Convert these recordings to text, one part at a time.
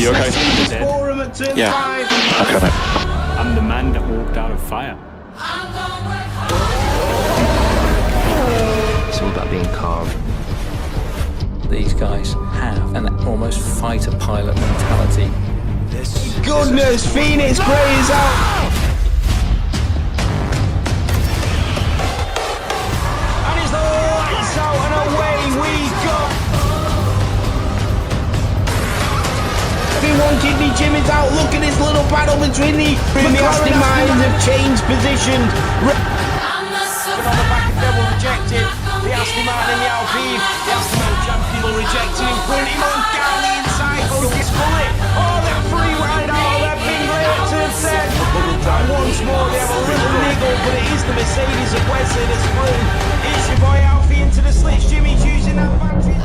you okay? Yeah. Okay, mate. I'm the man that walked out of fire. It's all about being calm. These guys have an almost fighter pilot mentality. Goodness, Phoenix Prix is out! And it's the lights out and away we go! Everyone, Kidney Jim is out. Look at this little battle between the Aston Martins have changed positions. On the back of Devil rejected. The Aston Martin and the Alpine. The Aston Martin champion will reject him. Put him on down the inside. Bullet. Oh, they're free wide out. They've been great to set. And once more they have a little niggle, but it is the Mercedes of Wesley that's through. It's your boy Alfie into the slits. Jimmy's using that battery.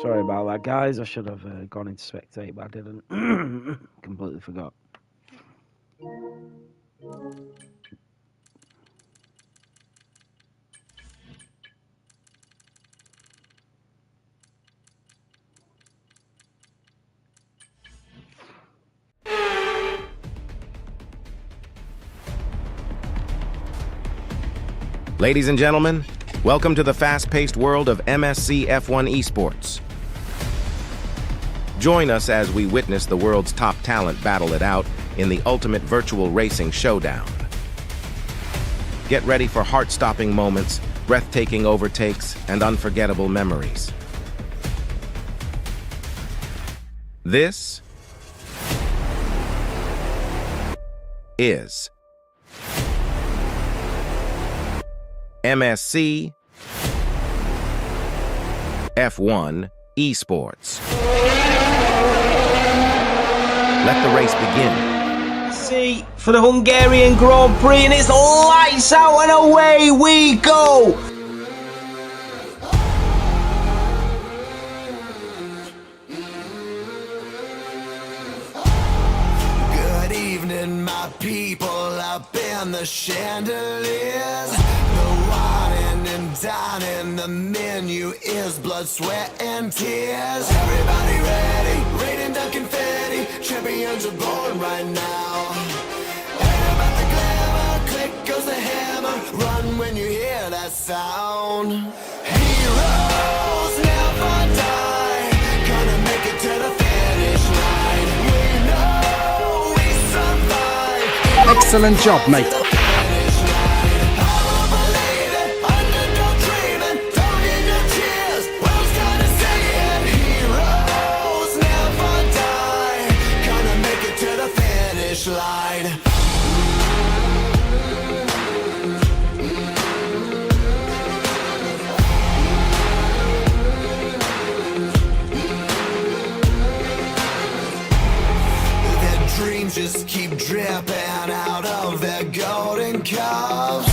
Sorry about that, guys. I should have gone into spectate, but I didn't. Completely forgot. Ladies and gentlemen, welcome to the fast-paced world of MSC F1 Esports. Join us as we witness the world's top talent battle it out in the ultimate virtual racing showdown. Get ready for heart-stopping moments, breathtaking overtakes, and unforgettable memories. This is MSC F1 Esports. Let the race begin. See, for the Hungarian Grand Prix, and it's lights out and away we go! Good evening, my people up in the chandeliers. The wine and dining, the menu is blood, sweat, and tears. Everybody ready, raining down confetti. Champions are born right now. Hear about the glamour, click goes the hammer. Run when you hear that sound. Heroes never die. Gonna make it to the finish line. We know we survive. Excellent job, mate. Line. Their dreams just keep dripping out of their golden cups.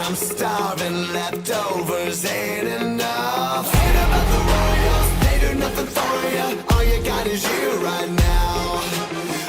I'm starving, leftovers ain't enough. Ain't about the Royals, they do nothing for you. All you got is you right now.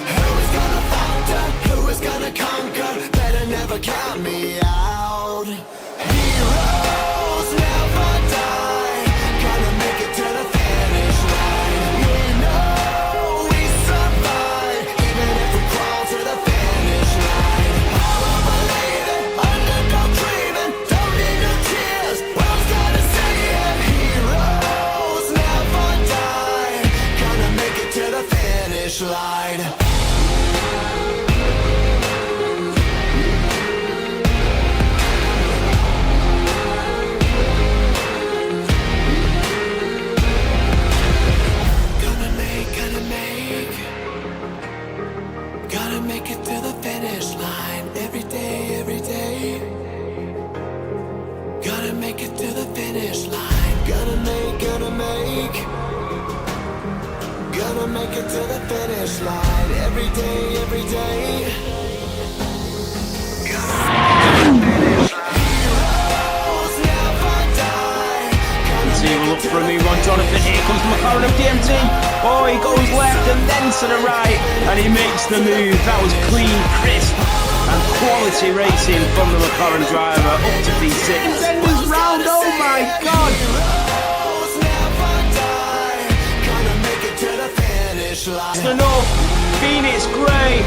Who's gonna falter? Who is gonna conquer? Better never count me out. Heroes never die. Gonna make it to the finish line. We know we survive, even if we crawl to the finish line. Power believing, underdog dreaming. Don't need no tears. World's gonna say it. Heroes never die. Gonna make it to the finish line. Gotta make it to the finish line every day, every day. Gotta make it to the finish line. Gotta make it to the finish line every day, every day. Heroes never die. See, we'll look for a move on Jonathan. Here comes the McLaren of DMT. Oh, he goes left and then to the right, and he makes the move. That was clean, crisp, and quality racing from the McLaren driver up to P6. Then this round, oh my God! Heroes never die. Gonna make it to the finish line. Enough. Phoenix Gray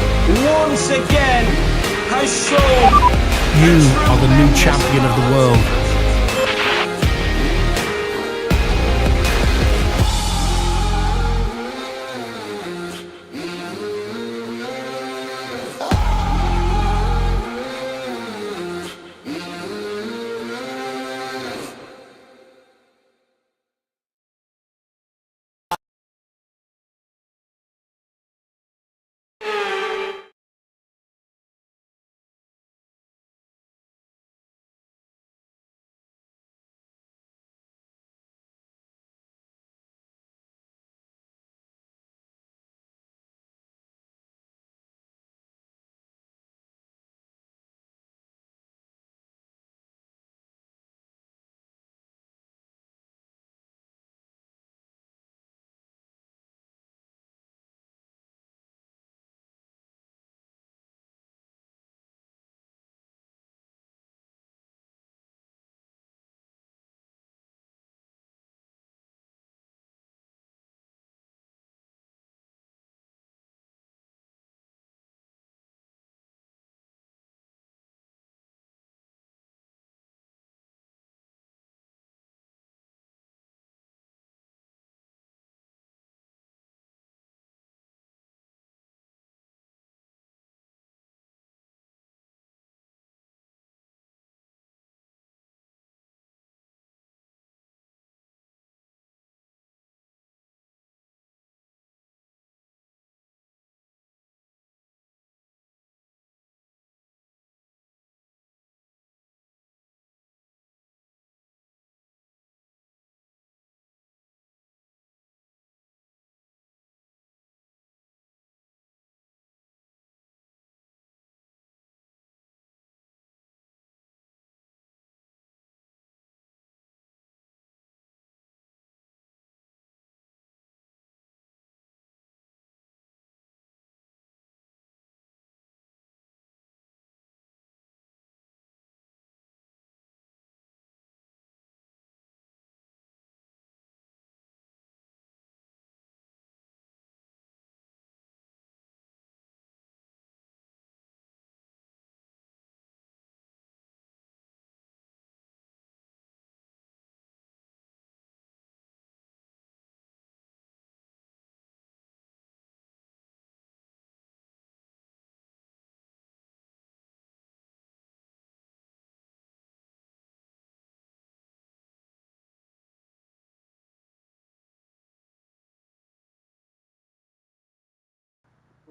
once again has shown You are the new champion of the world.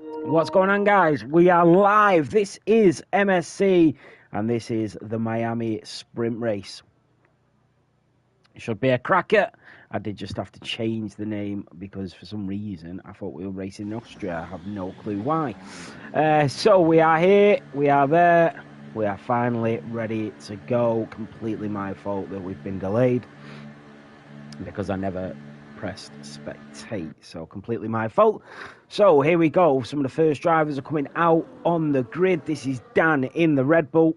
What's going on, guys? We are live. This is MSC, and this is the Miami Sprint Race. It should be a cracker. I did just have to change the name because for some reason I thought we were racing in Austria. I have no clue why. So we are here, we are there, we are finally ready to go. Completely my fault that we've been delayed because I never pressed spectate, so completely my fault. So here we go. Some of the first drivers are coming out on the grid. This is Dan in the Red Bull.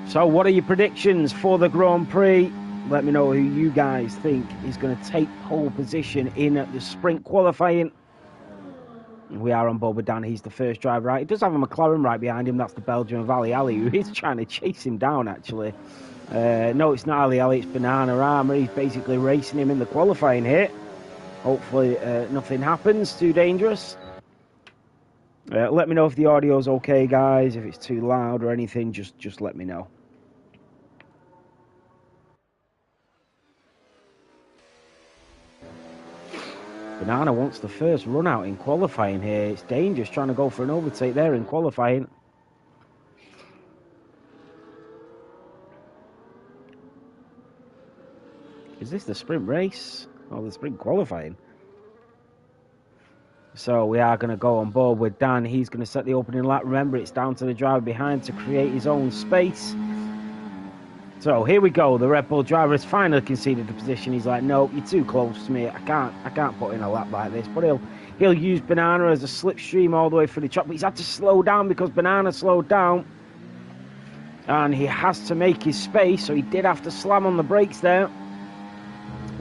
So what are your predictions for the Grand Prix? Let me know who you guys think is going to take pole position in the sprint qualifying. We are on board with Dan. He's the first driver out. He does have a McLaren right behind him. That's the Belgian of Ali, who is trying to chase him down, actually. No, it's not Ali, it's Banana Armour. He's basically racing him in the qualifying here. Hopefully nothing happens too dangerous. Let me know if the audio's okay, guys. If it's too loud or anything, just let me know. Banana wants the first run out in qualifying here. It's dangerous trying to go for an overtake there in qualifying. Is this the sprint race or the sprint qualifying? So we are going to go on board with Dan. He's going to set the opening lap. Remember, it's down to the driver behind to create his own space. So here we go. The Red Bull driver has finally conceded the position. He's like, no, you're too close to me. I can't put in a lap like this. But he'll use Banana as a slipstream all the way through the track. But he's had to slow down because Banana slowed down. And he has to make his space. So he did have to slam on the brakes there.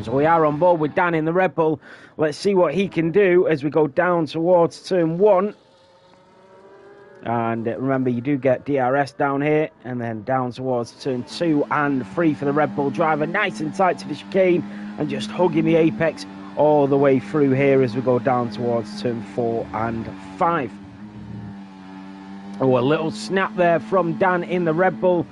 So we are on board with Dan in the Red Bull. Let's see what he can do as we go down towards turn 1. And remember, you do get DRS down here, and then down towards turn 2 and 3 for the Red Bull driver. Nice and tight to the chicane, and just hugging the apex all the way through here as we go down towards turn 4 and 5. Oh, a little snap there from Dan in the Red Bull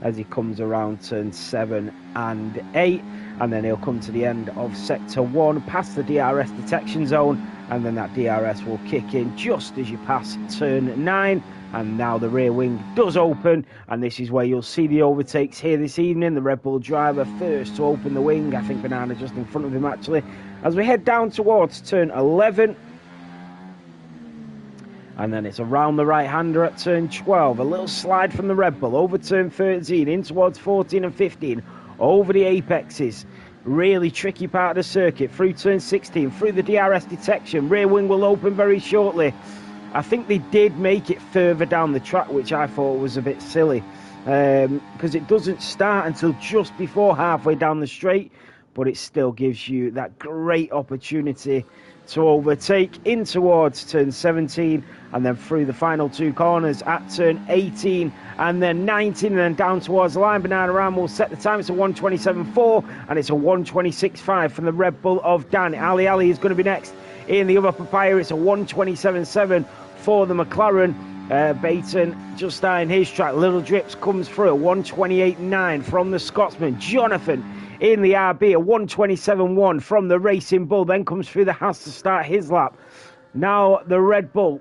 as he comes around turn 7 and 8. And then he'll come to the end of sector 1, past the DRS detection zone, and then that DRS will kick in just as you pass turn 9. And now the rear wing does open, and this is where you'll see the overtakes here this evening. The Red Bull driver first to open the wing. I think Banana just in front of him, actually. As we head down towards turn 11. And then it's around the right-hander at turn 12. A little slide from the Red Bull over turn 13, in towards 14 and 15. Over the apexes, really tricky part of the circuit, through turn 16, through the DRS detection. Rear wing will open very shortly. I think they did make it further down the track, which I thought was a bit silly, because it doesn't start until just before halfway down the straight, but it still gives you that great opportunity to overtake in towards turn 17, and then through the final 2 corners at turn 18 and then 19, and then down towards the line. Banana Ram will set the time. It's a 1:27.4, and it's a 1:26.5 from the Red Bull of Dan. Ali is going to be next in the other Papaya. It's a 1:27.7 for the McLaren. Baton just starting his track. Little Drips comes through a 1:28.9 from the Scotsman. Jonathan in the RB, a 1:27.1 from the Racing Bull, then comes through the Haas to start his lap. Now the Red Bull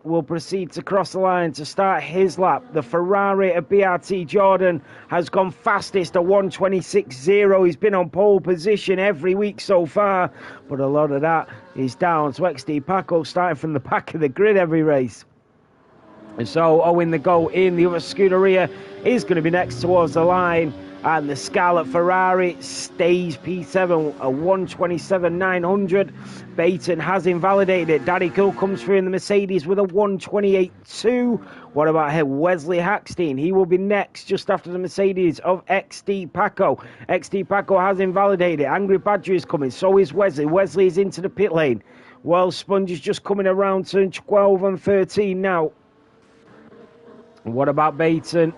will proceed to cross the line to start his lap. The Ferrari of BRT Jordan has gone fastest, a 1:26.0. He's been on pole position every week so far, but a lot of that is down to XD Paco starting from the back of the grid every race. And so Owen the Go in the other Scuderia is going to be next towards the line. And the Scarlet Ferrari stays P7, a 1:27.900. Baton has invalidated it. Daddy Cool comes through in the Mercedes with a 1:28.2. What about him? Wesley Hackstein. He will be next just after the Mercedes of XD Paco. XD Paco has invalidated it. Angry Badger is coming. So is Wesley. Wesley is into the pit lane. Well, Sponge is just coming around turn 12 and 13 now. What about Baton?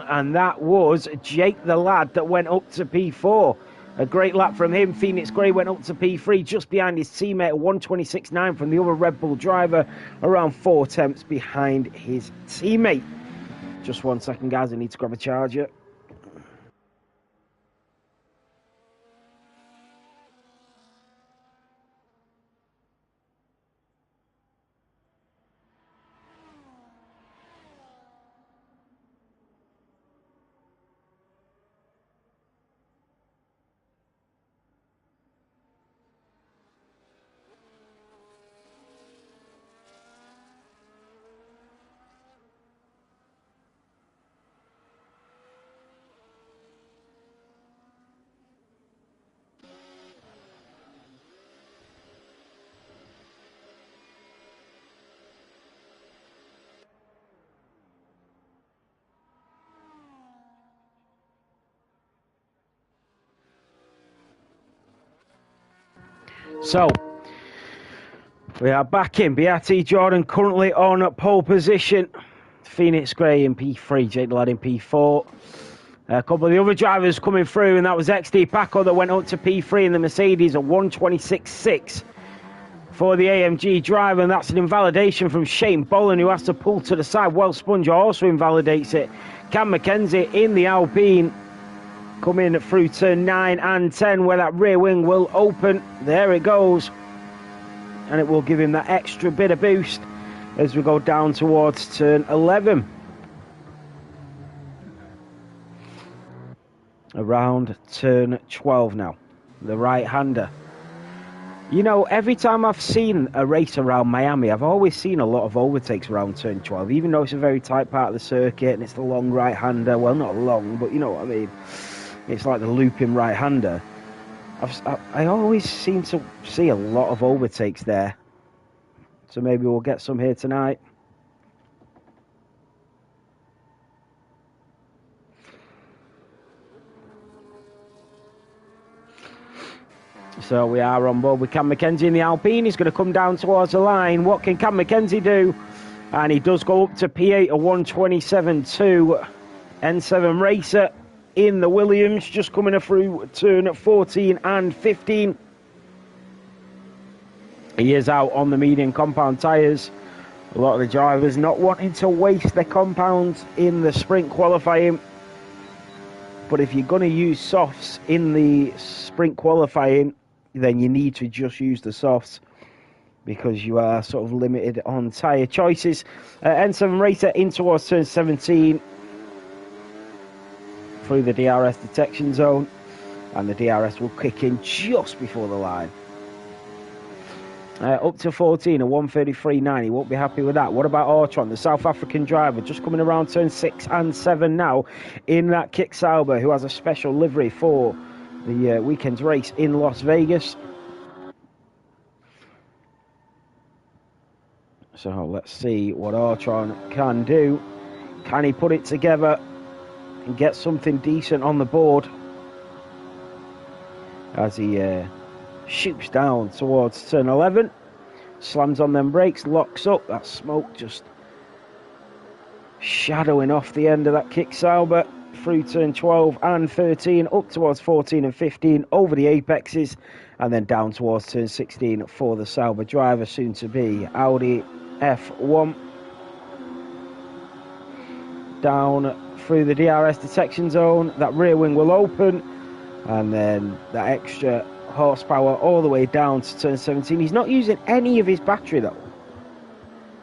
And that was Jake the lad that went up to P4. A great lap from him. Phoenix Gray went up to P3 just behind his teammate. 1:26.9 from the other Red Bull driver. Around 4 tenths behind his teammate. Just 1 second, guys. I need to grab a charger. So, we are back in. Beatty Jordan currently on pole position. Phoenix Gray in P3, Jake the Lad in P4. A couple of the other drivers coming through, and that was XD Paco that went up to P3 in the Mercedes at 1:26.6 for the AMG driver, and that's an invalidation from Shane Boland, who has to pull to the side. Well, Sponge also invalidates it. Cam McKenzie in the Alpine coming through turn 9 and 10, where that rear wing will open. There it goes. And it will give him that extra bit of boost as we go down towards turn 11. Around turn 12 now. The right-hander. You know, every time I've seen a race around Miami, I've always seen a lot of overtakes around turn 12, even though it's a very tight part of the circuit and it's the long right-hander. Well, not long, but you know what I mean. It's like the looping right-hander. I always seem to see a lot of overtakes there. So maybe we'll get some here tonight. So we are on board with Cam McKenzie in the Alpine. He's going to come down towards the line. What can Cam McKenzie do? And he does go up to P8 at 1:27.2. N7 Racer in the Williams, just coming through turn 14 and 15. He is out on the medium compound tyres. A lot of the drivers not wanting to waste their compounds in the sprint qualifying. But if you're going to use softs in the sprint qualifying, then you need to just use the softs because you are sort of limited on tyre choices. N7 Racer in towards turn 17 through the DRS detection zone, and the DRS will kick in just before the line. Up to 14 at 1:33.9. He won't be happy with that. What about Ortron, the South African driver, just coming around turn 6 and 7 now in that Kick Sauber, who has a special livery for the weekend's race in Las Vegas. So let's see what Ortron can do. Can he put it together and get something decent on the board as he shoots down towards turn 11, slams on them brakes, locks up. That smoke just shadowing off the end of that Kick Sauber through turn 12 and 13, up towards 14 and 15, over the apexes, and then down towards turn 16 for the Sauber driver, soon to be Audi F1. Down through the DRS detection zone, that rear wing will open, and then that extra horsepower all the way down to turn 17. He's not using any of his battery though,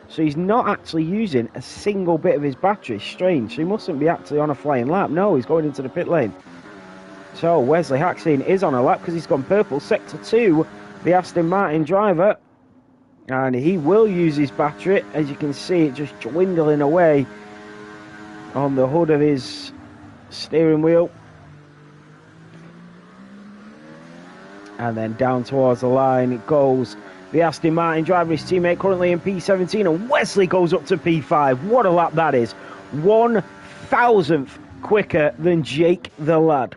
so he's not actually using a single bit of his battery. Strange. So he mustn't be actually on a flying lap. No, he's going into the pit lane. So Wesley Hackstein is on a lap because he's gone purple. Sector 2, the Aston Martin driver, and he will use his battery. As you can see, it just dwindling away on the hood of his steering wheel. And then down towards the line it goes. The Aston Martin driver, his teammate, currently in P17, and Wesley goes up to P5. What a lap that is. 1,000th quicker than Jake the Lad.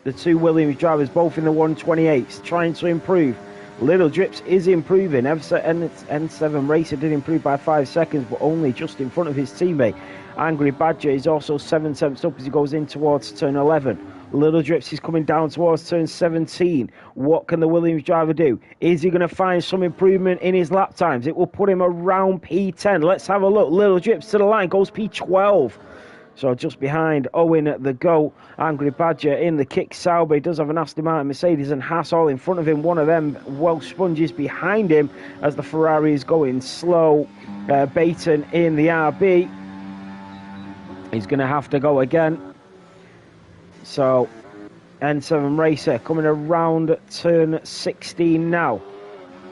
The two Williams drivers both in the 128s, trying to improve. Little Drips is improving. N7 Racer did improve by 5 seconds, but only just in front of his teammate. Angry Badger is also 7 tenths up as he goes in towards turn 11. Little Drips is coming down towards turn 17. What can the Williams driver do? Is he going to find some improvement in his lap times? It will put him around P10. Let's have a look. Little Drips to the line, goes P12. So just behind Owen at the go. Angry Badger in the Kick Sauber. He does have an Aston Martin, Mercedes and Haas all in front of him. One of them, Welsh Sponges, behind him as the Ferrari is going slow. Baton in the RB. He's going to have to go again. So, N7 Racer coming around turn 16 now.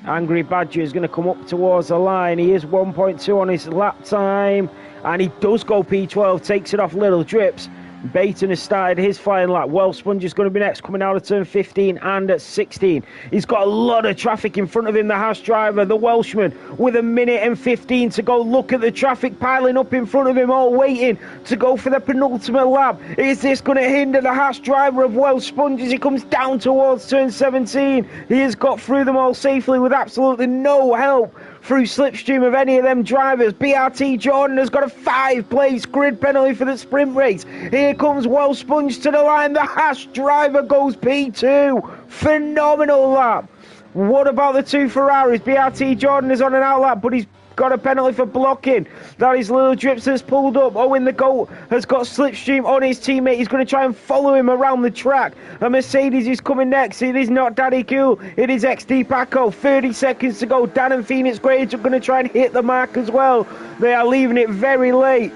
Angry Badger is going to come up towards the line. He is 1.2 on his lap time. And he does go P12, takes it off Little Drips. Baton has started his flying lap. Sponge is going to be next, coming out of turn 15 and at 16. He's got a lot of traffic in front of him, the Haas driver, the Welshman, with 1:15 to go. Look at the traffic piling up in front of him, all waiting to go for the penultimate lap. Is this going to hinder the Haas driver of Sponge as he comes down towards turn 17? He has got through them all safely with absolutely no help through slipstream of any of them drivers. BRT Jordan has got a 5-place grid penalty for the sprint race. Here comes Sponge to the line. The Haas driver goes P2. Phenomenal lap. What about the two Ferraris? BRT Jordan is on an outlap, but he's got a penalty for blocking. That is Little Drips has pulled up. Owen the Goat has got slipstream on his teammate. He's going to try and follow him around the track. A Mercedes is coming next. It is not Daddy Cool. It is XD Paco. 30 seconds to go. Dan and Phoenix Gray are going to try and hit the mark as well. They are leaving it very late.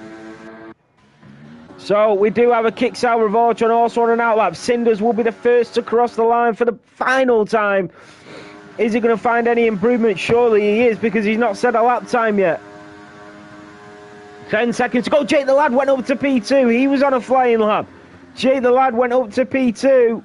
So we do have a kick-out of Ortron also on an outlap. Cinders will be the first to cross the line for the final time. Is he going to find any improvement? Surely he is, because he's not set a lap time yet. 10 seconds to go. Jake the Lad went up to P2. He was on a flying lap. Jake the Lad went up to P2.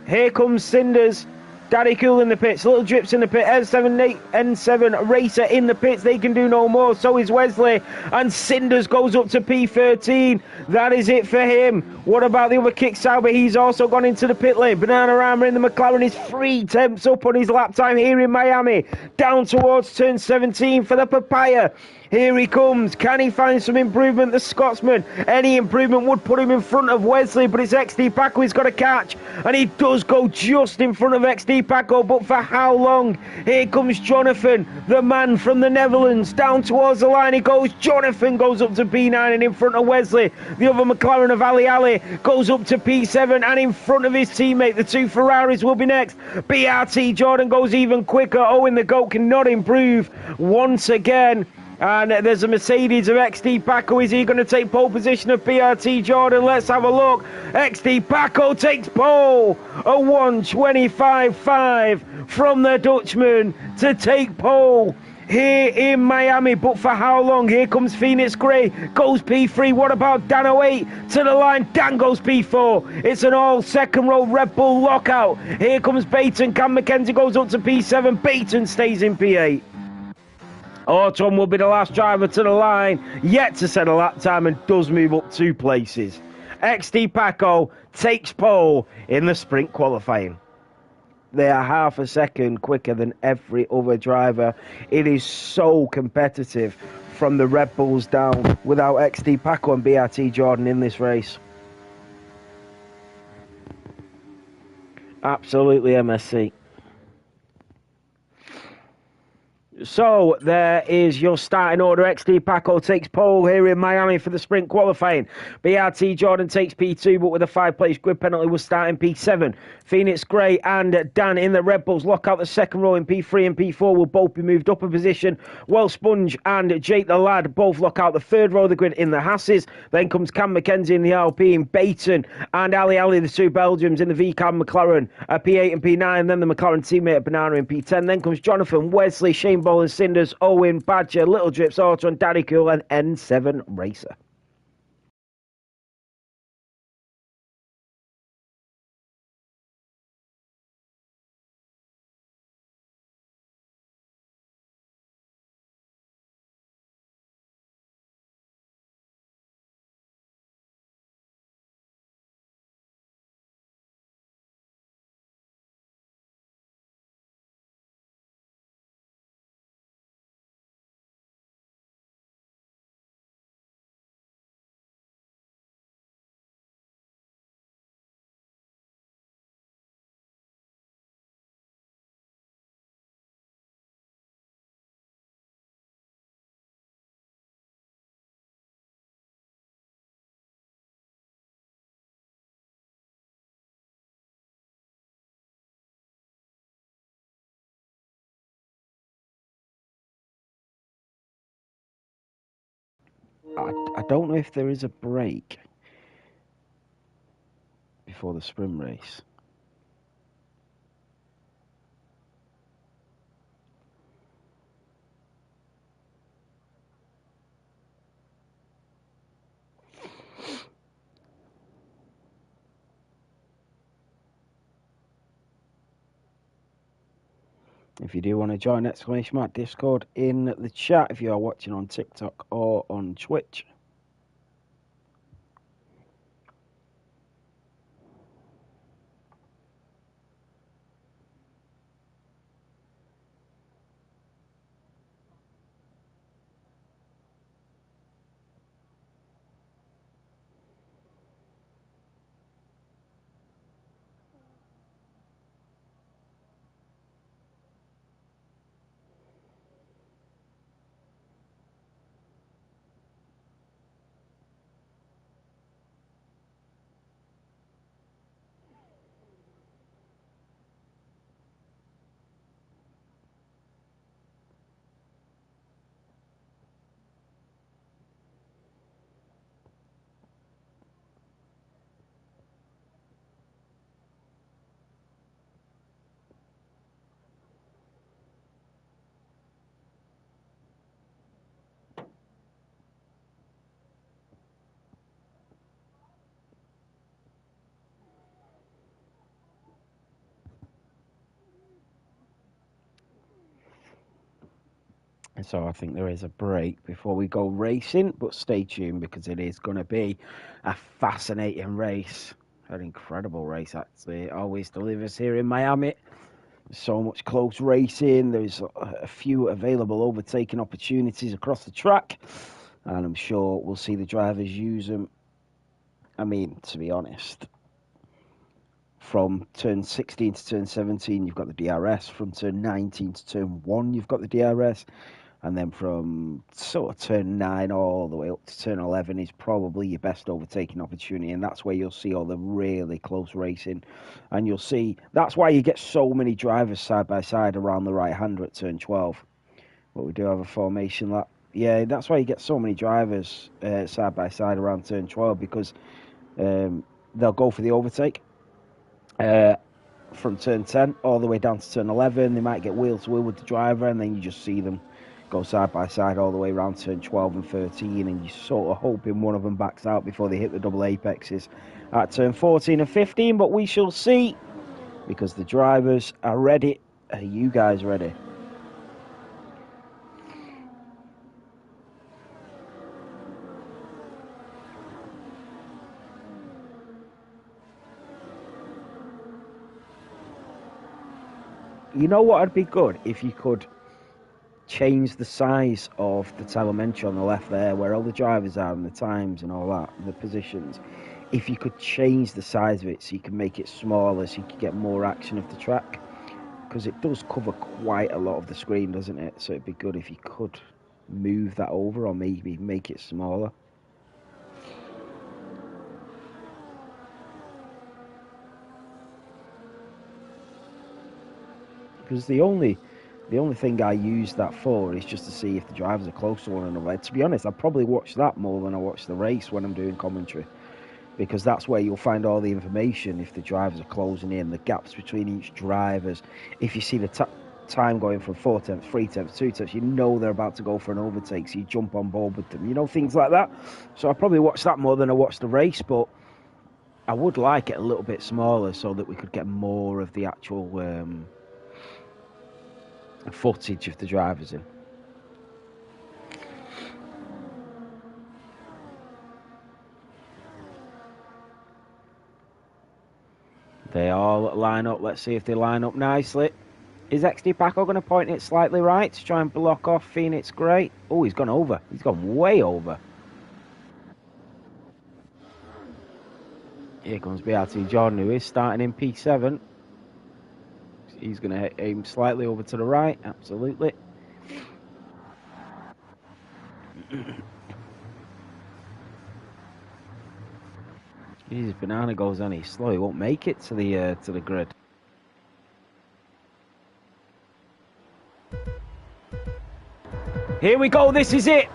Here comes Cinders. Daddy Cool in the pits, Little Drips in the pit, N7 Racer in the pits, they can do no more, so is Wesley, and Cinders goes up to P13, that is it for him. What about the other kick Sauber? He's also gone into the pit lane. Banana Rama in the McLaren is 3 tenths up on his lap time here in Miami, down towards turn 17 for the Papaya. Here he comes. Can he find some improvement, the Scotsman? Any improvement would put him in front of Wesley, but it's XD Paco he's got to catch. And he does go just in front of XD Paco, but for how long? Here comes Jonathan, the man from the Netherlands. Down towards the line he goes. Jonathan goes up to P9 and in front of Wesley. The other McLaren of Ali Ali goes up to P7 and in front of his teammate. The two Ferraris will be next. BRT Jordan goes even quicker. Owen the Goat cannot improve once again. And there's a Mercedes of XD Paco. Is he going to take pole position of BRT Jordan? Let's have a look. XD Paco takes pole. A 1:25.5 from the Dutchman to take pole here in Miami. But for how long? Here comes Phoenix Gray. Goes P3. What about Dan 08 to the line? Dan goes P4. It's an all second row Red Bull lockout. Here comes Baton. Cam McKenzie goes up to P7. Baton stays in P8. Orton will be the last driver to the line, yet to set a lap time and does move up 2 places. XD Paco takes pole in the sprint qualifying. They are half a second quicker than every other driver. It is so competitive from the Red Bulls down without XD Paco and BRT Jordan in this race. Absolutely MSC. So there is your starting order. XD Paco takes pole here in Miami for the sprint qualifying. BRT Jordan takes P2, but with a 5-place grid penalty will start in P7. Phoenix Gray and Dan in the Red Bulls lock out the second row in P3 and P4 will both be moved up a position. Sponge and Jake the Lad both lock out the third row of the grid in the Hasses. Then comes Cam McKenzie in the Alpine, Baton and Ali Ali, the two Belgians in the VCAM McLaren, P8 and P9. Then the McLaren teammate Banana in P10. Then comes Jonathan, Wesley, Shane Ball and Cinders, Owen, Badger, Little Drips, Orton, Daddy Cool and N7 Racer. I don't know if there is a break before the sprint race. If you do want to join, ! Discord in the chat if you are watching on TikTok or on Twitch. And so I think there is a break before we go racing, but stay tuned because it is going to be a fascinating race. An incredible race, actually. It always delivers here in Miami. So much close racing. There's a few available overtaking opportunities across the track. And I'm sure we'll see the drivers use them. I mean, to be honest, from turn 16 to turn 17, you've got the DRS. From turn 19 to turn 1, you've got the DRS. And then from sort of turn 9 all the way up to turn 11 is probably your best overtaking opportunity. And that's where you'll see all the really close racing. And you'll see, that's why you get so many drivers side by side around the right-hander at turn 12. But we do have a formation lap. Yeah, that's why you get so many drivers side by side around turn 12, because they'll go for the overtake from turn 10 all the way down to turn 11. They might get wheel to wheel with the driver, and then you just see them go side by side all the way around turn 12 and 13, and you're sort of hoping one of them backs out before they hit the double apexes at turn 14 and 15, but we shall see, because the drivers are ready. Are you guys ready? You know what would be good? If you could change the size of the telemetry on the left there, where all the drivers are and the times and all that, and the positions. If you could change the size of it so you can make it smaller, so you can get more action of the track, because it does cover quite a lot of the screen, doesn't it? So it'd be good if you could move that over, or maybe make it smaller. Because the only thing I use that for is just to see if the drivers are close to one another. To be honest, I probably watch that more than I watch the race when I'm doing commentary, because that's where you'll find all the information. If the drivers are closing in, the gaps between each drivers, if you see the time going from 4 tenths, 3 tenths, 2 tenths, you know they're about to go for an overtake, so you jump on board with them, you know, things like that. So I probably watch that more than I watch the race, but I would like it a little bit smaller so that we could get more of the actual footage of the drivers in. They all line up. Let's see if they line up nicely. Is XD Paco going to point it slightly right to try and block off Phoenix Gray? Oh, he's gone over. He's gone way over. Here comes BRT Jordan, who is starting in P7. He's going to aim slightly over to the right, absolutely. Jesus, Banana goes on, he's slow. He won't make it to the grid. Here we go, this is it.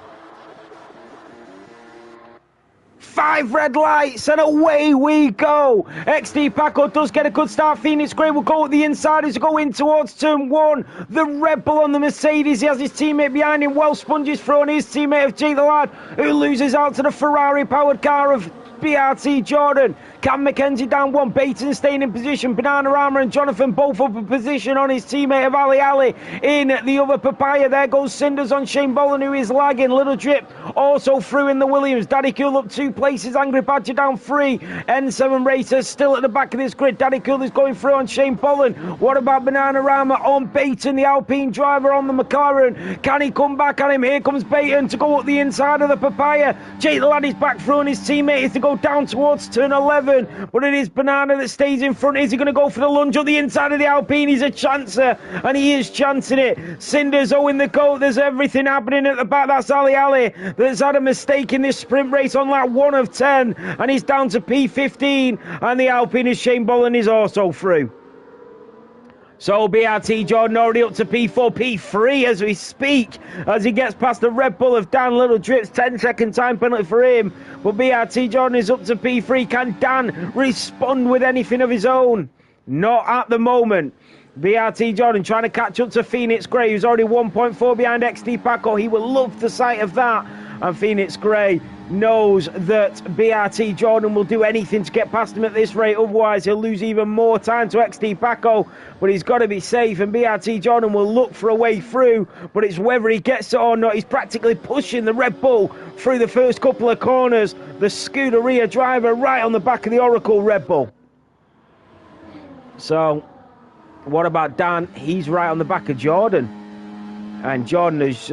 5 red lights and away we go. XD Paco does get a good start. Phoenix Gray will go at the inside as we go in towards turn 1. The Red Bull on the Mercedes. He has his teammate behind him. Well, Sponge's thrown his teammate of Jake the Lad, who loses out to the Ferrari powered car of BRT Jordan. Cam McKenzie down 1. Baton staying in position. Banana Rama and Jonathan both up in position on his teammate of Ali Ali in the other Papaya. There goes Cinders on Shane Boland, who is lagging. Little Drip also through in the Williams. Daddy Cool up 2 places. Angry Badger down 3. N7 Racers still at the back of this grid. Daddy Cool is going through on Shane Boland. What about Banana Rama on Baton, the Alpine driver on the McLaren? Can he come back at him? Here comes Baton to go up the inside of the Papaya. Jake the lad is back through, and his teammate is to go down towards turn 11. But it is Banana that stays in front. Is he going to go for the lunge on the inside of the Alpine? He's a chancer, and he is chancing it. Cinders owing the coat. There's everything happening at the back. That's Ali Ali that's had a mistake in this sprint race on lap 1 of 10, and he's down to P15, and the Alpine is Shane Boland is also through. So BRT Jordan already up to P4, P3 as we speak, as he gets past the Red Bull of Dan Little Drips. 10-second time penalty for him, but BRT Jordan is up to P3. Can Dan respond with anything of his own? Not at the moment. BRT Jordan trying to catch up to Phoenix Gray, who's already 1.4 behind XD Paco. He will love the sight of that, and Phoenix Gray knows that BRT Jordan will do anything to get past him at this rate, otherwise he'll lose even more time to XD Paco. But he's got to be safe, and BRT Jordan will look for a way through, but it's whether he gets it or not. He's practically pushing the Red Bull through the first couple of corners. The Scuderia driver right on the back of the Oracle Red Bull. So what about Dan? He's right on the back of Jordan, and Jordan is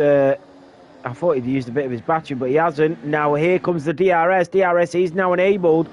I thought he'd used a bit of his battery, but he hasn't. Now here comes the DRS. DRS is now enabled.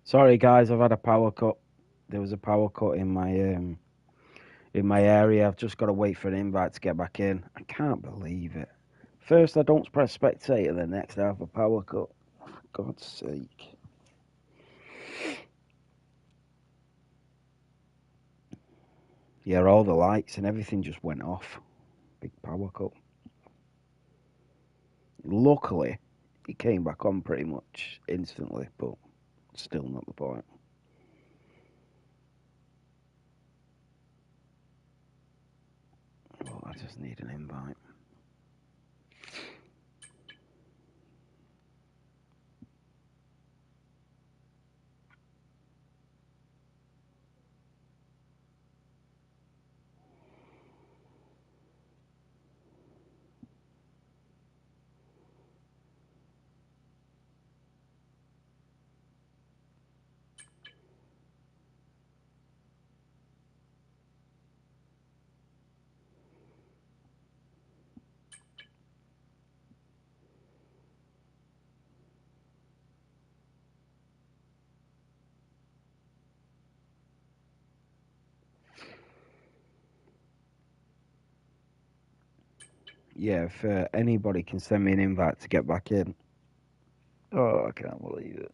Sorry, guys, I've had a power cut. There was a power cut in my area. I've just got to wait for an invite to get back in. I can't believe it. First, I don't press spectator, then next I have a power cut. For God's sake. Yeah, all the lights and everything just went off. Big power cut. Luckily, it came back on pretty much instantly, but still not the point. Oh, I just need an invite. Yeah, if anybody can send me an invite to get back in. Oh, I can't believe it.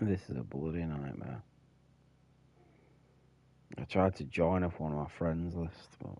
This is a bloody nightmare. I tried to join off one of my friends list, but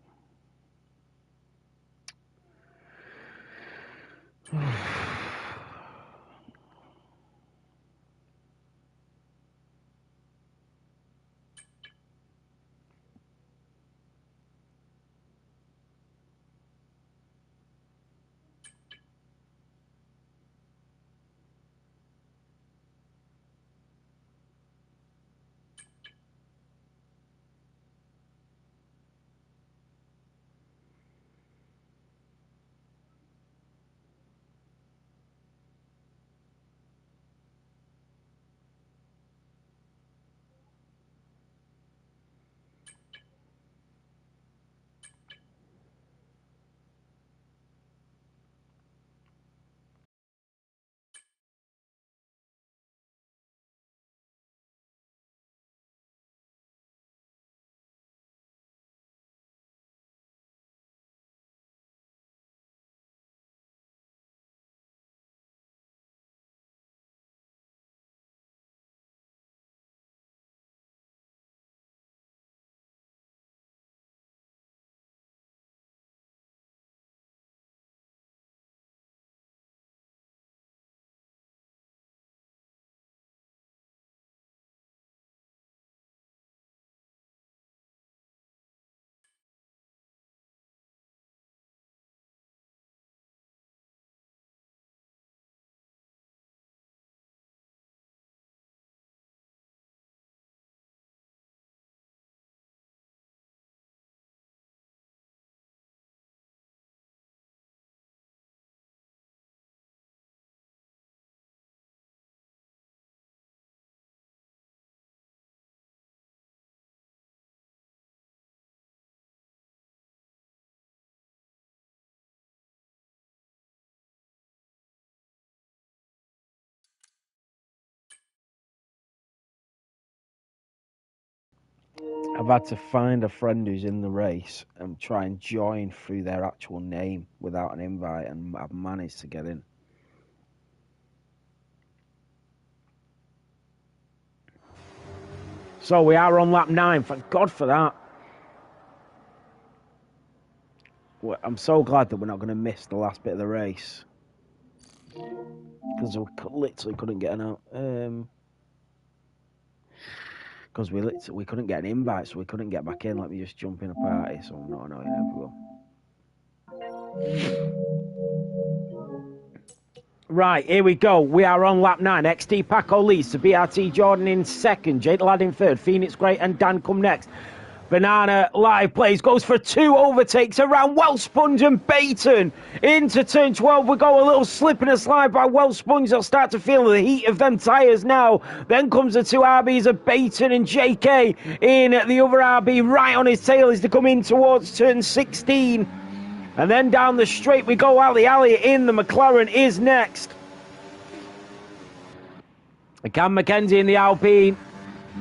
I've had to find a friend who's in the race and try and join through their actual name without an invite, and I've managed to get in. So we are on lap 9. Thank God for that. I'm so glad that we're not going to miss the last bit of the race, because we literally couldn't get an out. Because we couldn't get an invite, so we couldn't get back in. Let me just jump in a party, so I'm not annoying everyone. Right, here we go. We are on lap 9. XT Paco leads to BRT Jordan in second. Jake the Lad in third. Phoenix Gray and Dan come next. Banana live plays, goes for 2 overtakes around Wellsponge and Baton. Into turn 12, we go a little slip and a slide by Wellsponge. They'll start to feel the heat of them tyres now. Then comes the 2 RBs of Baton and JK in the other RB right on his tail as they come in towards turn 16. And then down the straight we go. Ali in the McLaren is next. Cam McKenzie in the Alpine.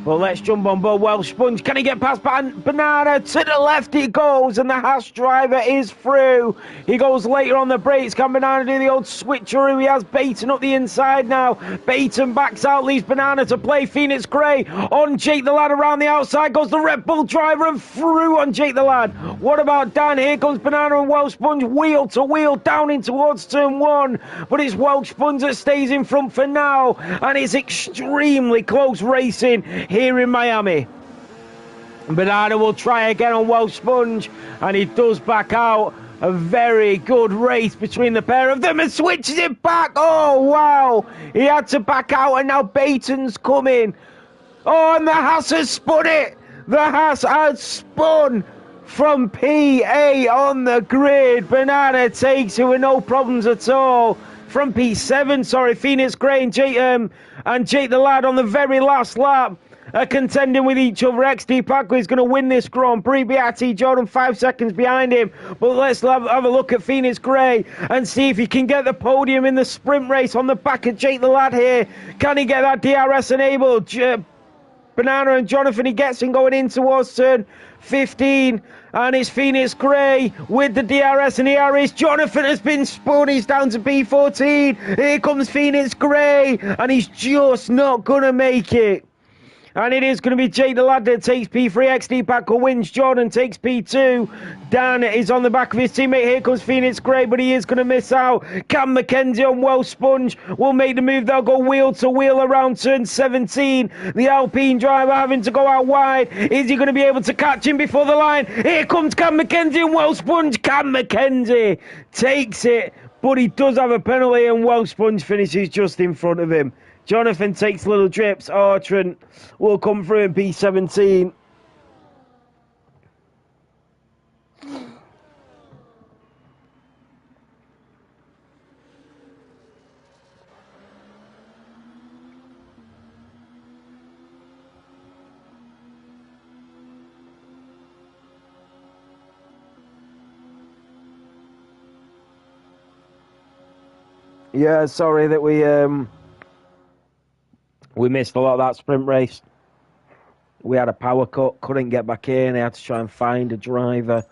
But let's jump on board Wellsponge. Can he get past Banana? To the left he goes, and the Haas driver is through. He goes later on the brakes. Can Banana do the old switcheroo? He has Baton up the inside now. Baton backs out, leaves Banana to play. Phoenix Gray on Jake the Lad around the outside. Goes the Red Bull driver and through on Jake the Lad. What about Dan? Here comes Banana and Wellsponge wheel to wheel down in towards turn 1. But it's Wellsponge that stays in front for now. And it's extremely close racing here in Miami. Banana will try again on Wellsponge, and he does back out. A very good race between the pair of them, and switches it back. Oh wow, he had to back out, and now Baton's coming. Oh, and the Haas has spun it. The Haas has spun from P8 on the grid. Banana takes it with no problems at all. From P7, sorry, Phoenix Gray and Jake the Lad on the very last lap are contending with each other. XD Paco is going to win this Grand Prix. BRT Jordan 5 seconds behind him. But let's have a look at Phoenix Gray and see if he can get the podium in the sprint race on the back of Jake the Lad here. Can he get that DRS enabled? Banana and Jonathan, he gets in going in towards turn 15. And it's Phoenix Gray with the DRS and ERS. Jonathan has been spun. He's down to P14. Here comes Phoenix Gray. And he's just not going to make it. And it is going to be Jake the Lad that takes P3. XD Paco wins. Jordan takes P2. Dan is on the back of his teammate. Here comes Phoenix Gray, but he is going to miss out. Cam McKenzie on Wellsponge will make the move. They'll go wheel to wheel around turn 17. The Alpine driver having to go out wide. Is he going to be able to catch him before the line? Here comes Cam McKenzie and Wellsponge. Cam McKenzie takes it, but he does have a penalty, and Wellsponge finishes just in front of him. Jonathan takes little drips. Trent will come through in P17. Yeah, sorry that we missed a lot of that sprint race. We had a power cut, couldn't get back in. I had to try and find a driver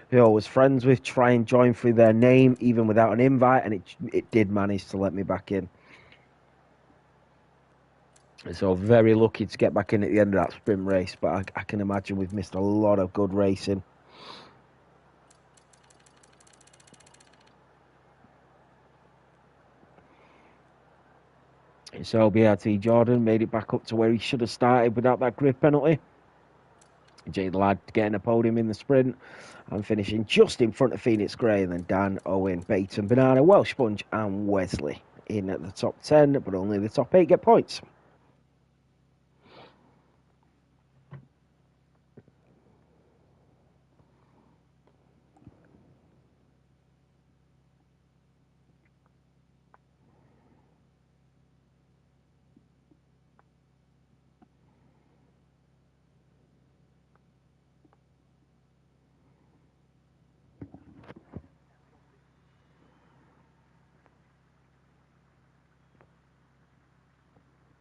who I was friends with, try and join through their name, even without an invite, and it did manage to let me back in. So very lucky to get back in at the end of that sprint race, but I can imagine we've missed a lot of good racing. So BRT Jordan made it back up to where he should have started without that grid penalty. Jake the Lad getting a podium in the sprint and finishing just in front of Phoenix Gray, and then Dan, Owen, Baton, Banana, Wellsponge and Wesley in at the top 10, but only the top 8 get points.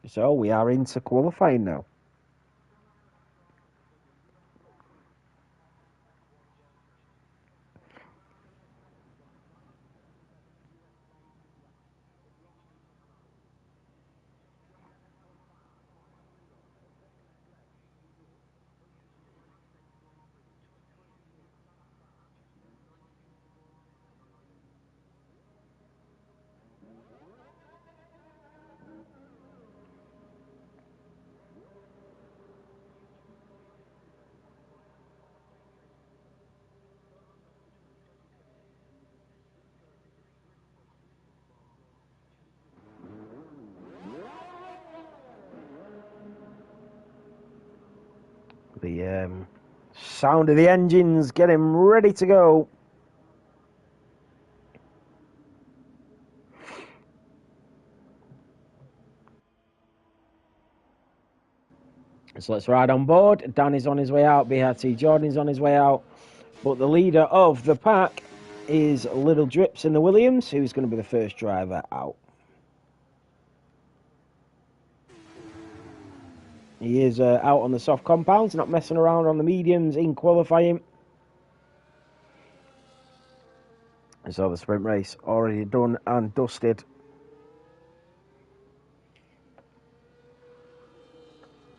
So we are into qualifying now. The sound of the engines getting ready to go. So let's ride on board. Dan is on his way out. BRT Jordan's on his way out. But the leader of the pack is Little Drips in the Williams, who's going to be the first driver out. He is out on the soft compounds, not messing around on the mediums in qualifying. So the sprint race already done and dusted.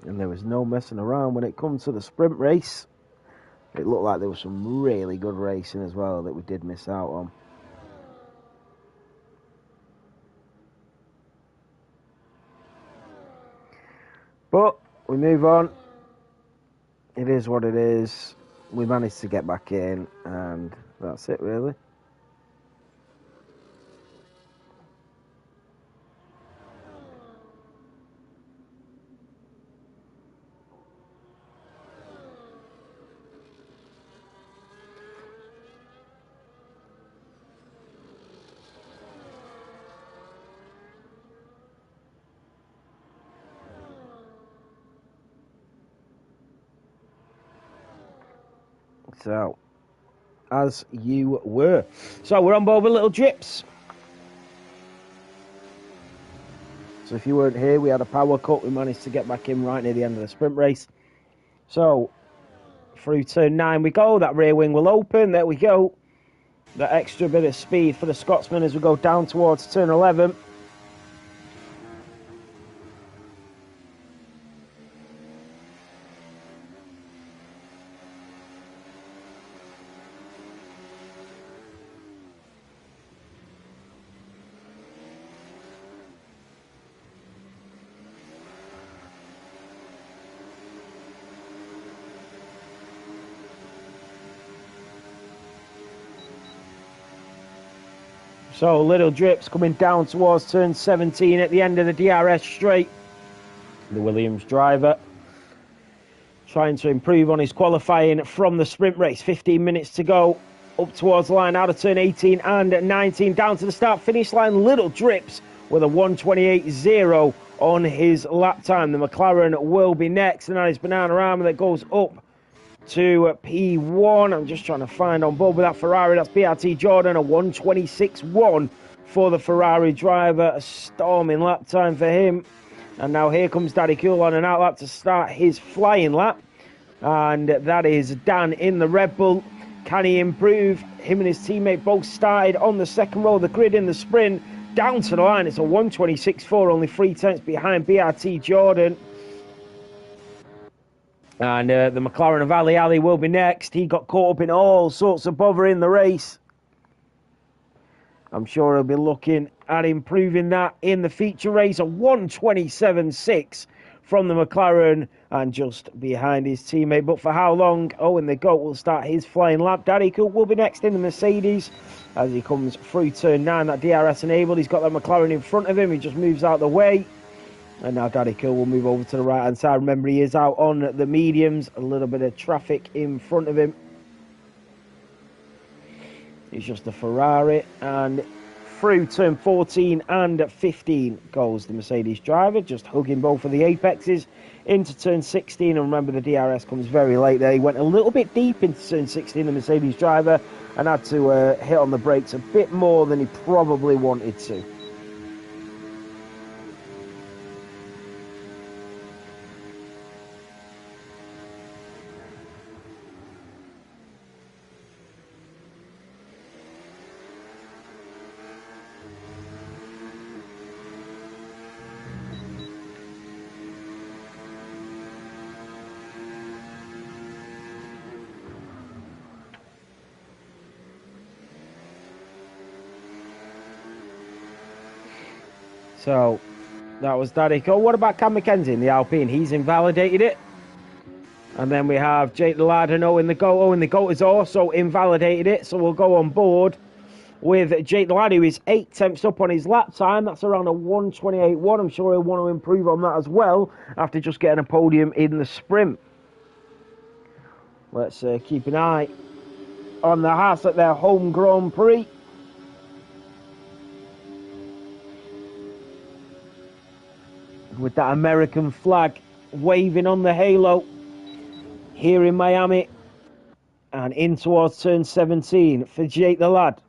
And there was no messing around when it comes to the sprint race. It looked like there was some really good racing as well that we did miss out on. But we move on. It is what it is. We managed to get back in, and that's it really. So, as you were. So, we're on board with Little Drips. So, if you weren't here, we had a power cut. We managed to get back in right near the end of the sprint race. So, through turn 9 we go. That rear wing will open. There we go. That extra bit of speed for the Scotsman as we go down towards turn 11. So Little Drips coming down towards turn 17 at the end of the DRS straight. The Williams driver trying to improve on his qualifying from the sprint race. 15 minutes to go. Up towards the line out of turn 18 and 19. Down to the start finish line. Little Drips with a 1:28.0 on his lap time. The McLaren will be next. And that is Banana Armour that goes up to P1. I'm just trying to find on board with that Ferrari. That's BRT Jordan, a 1:26.1 for the Ferrari driver. A storming lap time for him. And now here comes Daddy Cool on an out lap to start his flying lap. And that is Dan in the Red Bull. Can he improve? Him and his teammate both started on the second row of the grid in the sprint. Down to the line, it's a 1:26.4, only 3/10 behind BRT Jordan. And the McLaren of Ali will be next. He got caught up in all sorts of bother in the race. I'm sure he'll be looking at improving that in the feature race. A 1:27.6 from the McLaren and just behind his teammate. But for how long? Oh, and the GOAT will start his flying lap. Daddy Cool will be next in the Mercedes as he comes through turn 9. That DRS enabled. He's got that McLaren in front of him. He just moves out the way. And now Daddy Cool will move over to the right-hand side. Remember, he is out on the mediums. A little bit of traffic in front of him. It's just a Ferrari. And through turn 14 and 15 goes the Mercedes driver, just hugging both of the apexes into turn 16. And remember, the DRS comes very late there. He went a little bit deep into turn 16, the Mercedes driver, and had to hit on the brakes a bit more than he probably wanted to. So, that was Daddy Cool. What about Cam McKenzie in the Alpine? He's invalidated it. And then we have Jake the Lad and Owen the GOAT. Owen the GOAT has also invalidated it. So we'll go on board with Jake the Lad, who is 8/10 up on his lap time. That's around a 1:28.1. I'm sure he'll want to improve on that as well after just getting a podium in the sprint. Let's keep an eye on the Haas at their homegrown Prix. With that American flag waving on the halo here in Miami. And in towards turn 17 for Jake the lad.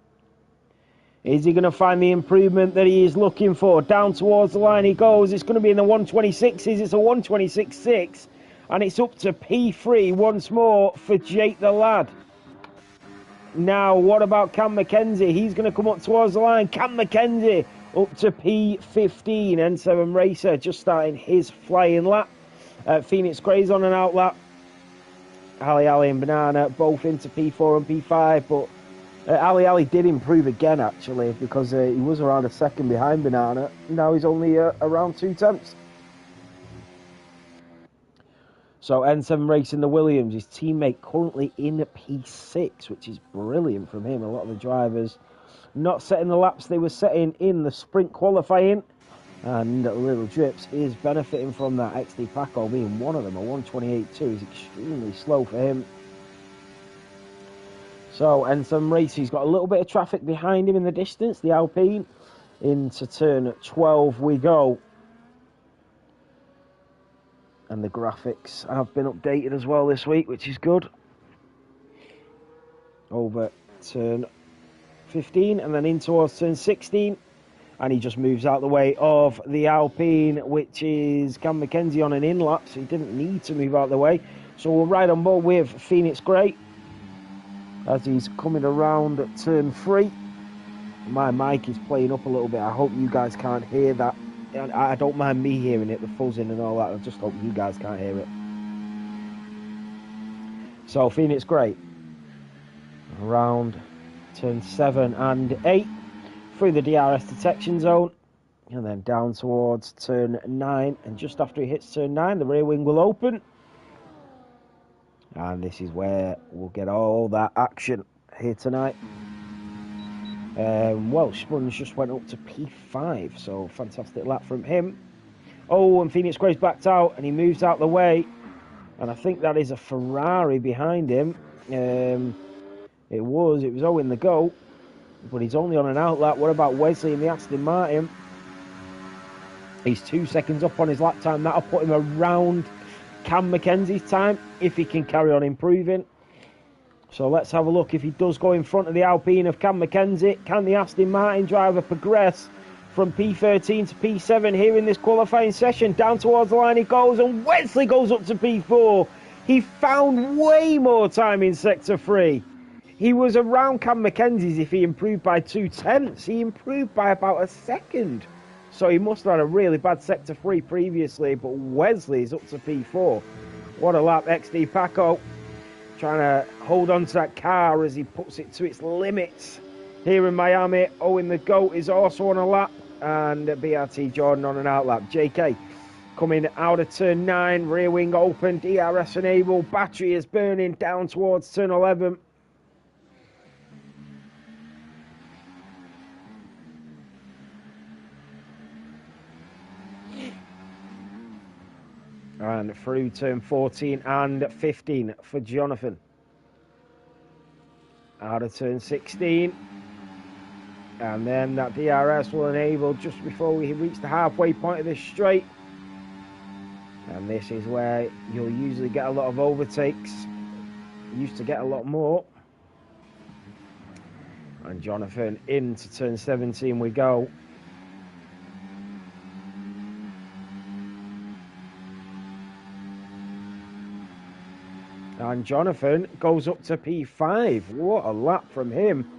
Is he going to find the improvement that he is looking for? Down towards the line he goes. It's going to be in the 126s. It's a 126.6. And it's up to P3 once more for Jake the lad. Now, what about Cam McKenzie? He's going to come up towards the line. Cam McKenzie up to P15. N7 Racer just starting his flying lap. Phoenix Gray's on an out lap. Ali and Banana both into P4 and P5. But Ali did improve again, actually, because he was around a second behind Banana. Now he's only around 2 tenths. So N7 Racing the Williams, his teammate currently in P6, which is brilliant from him. A lot of the drivers not setting the laps they were setting in the sprint qualifying. And Little Drips is benefiting from that. XD Paco being one of them. A 128.2 is extremely slow for him. So N7 Racing, he's got a little bit of traffic behind him in the distance. The Alpine into turn 12 we go. And the graphics have been updated as well this week, which is good. Over turn 15 and then in towards turn 16. And he just moves out the way of the Alpine, which is Cam McKenzie on an in-lap, so he didn't need to move out the way. So we'll ride on board with Phoenix Gray as he's coming around at turn 3. My mic is playing up a little bit. I hope you guys can't hear that. I don't mind me hearing it, the fuzzing and all that. I just hope you guys can't hear it. So Phoenix Gray around turn 7 and 8 through the DRS detection zone and then down towards turn 9, and just after he hits turn 9 the rear wing will open, and this is where we'll get all that action here tonight. Welsh Sponge just went up to P5, so fantastic lap from him. Oh, and Phoenix Gray's backed out and he moves out the way, and I think that is a Ferrari behind him. It was Owen the GOAT, but he's only on an out lap. What about Wesley in the Aston Martin? He's 2 seconds up on his lap time. That'll put him around Cam McKenzie's time if he can carry on improving. So let's have a look. If he does go in front of the Alpine of Cam McKenzie, can the Aston Martin driver progress from P13 to P7 here in this qualifying session? Down towards the line he goes, and Wesley goes up to P4. He found way more time in Sector 3. He was around Cam McKenzie's if he improved by 2 tenths. He improved by about a second. So he must have had a really bad Sector 3 previously, but Wesley's up to P4. What a lap. XD Paco trying to hold on to that car as he puts it to its limits here in Miami. Owen the GOAT is also on a lap, and BRT Jordan on an out lap. JK coming out of turn 9, rear wing open, DRS enabled, battery is burning down towards turn 11. And through turn 14 and 15 for Jonathan. Out of turn 16. And then that DRS will enable just before we reach the halfway point of this straight. And this is where you'll usually get a lot of overtakes. Used to get a lot more. And Jonathan into turn 17 we go. And Jonathan goes up to P5. What a lap from him.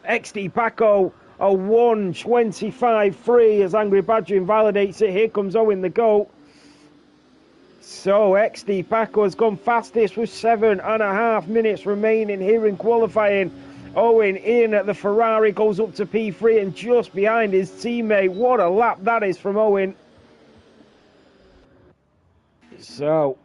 XD Paco, a 1:25.3 as Angry Badger invalidates it. Here comes Owen the GOAT. So XD Paco has gone fastest with 7.5 minutes remaining here in qualifying. Owen in at the Ferrari goes up to P3 and just behind his teammate. What a lap that is from Owen. So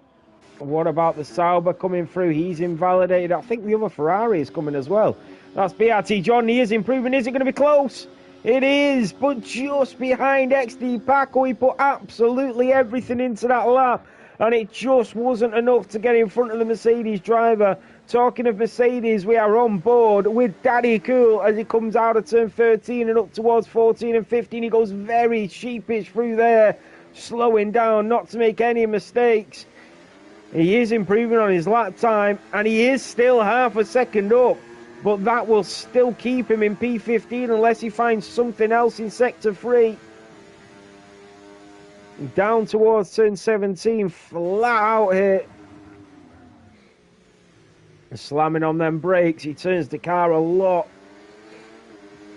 what about the Sauber coming through? He's invalidated. I think the other Ferrari is coming as well. That's BRT John. He is improving. Is it going to be close? It is, but just behind XD Paco. He put absolutely everything into that lap. and it just wasn't enough to get in front of the Mercedes driver. Talking of Mercedes, we are on board with Daddy Cool as he comes out of turn 13 and up towards 14 and 15. He goes very sheepish through there, slowing down not to make any mistakes. He is improving on his lap time, and he is still half a second up, but that will still keep him in P15 unless he finds something else in Sector 3. Down towards turn 17, flat out here. Slamming on them brakes, he turns the car a lot.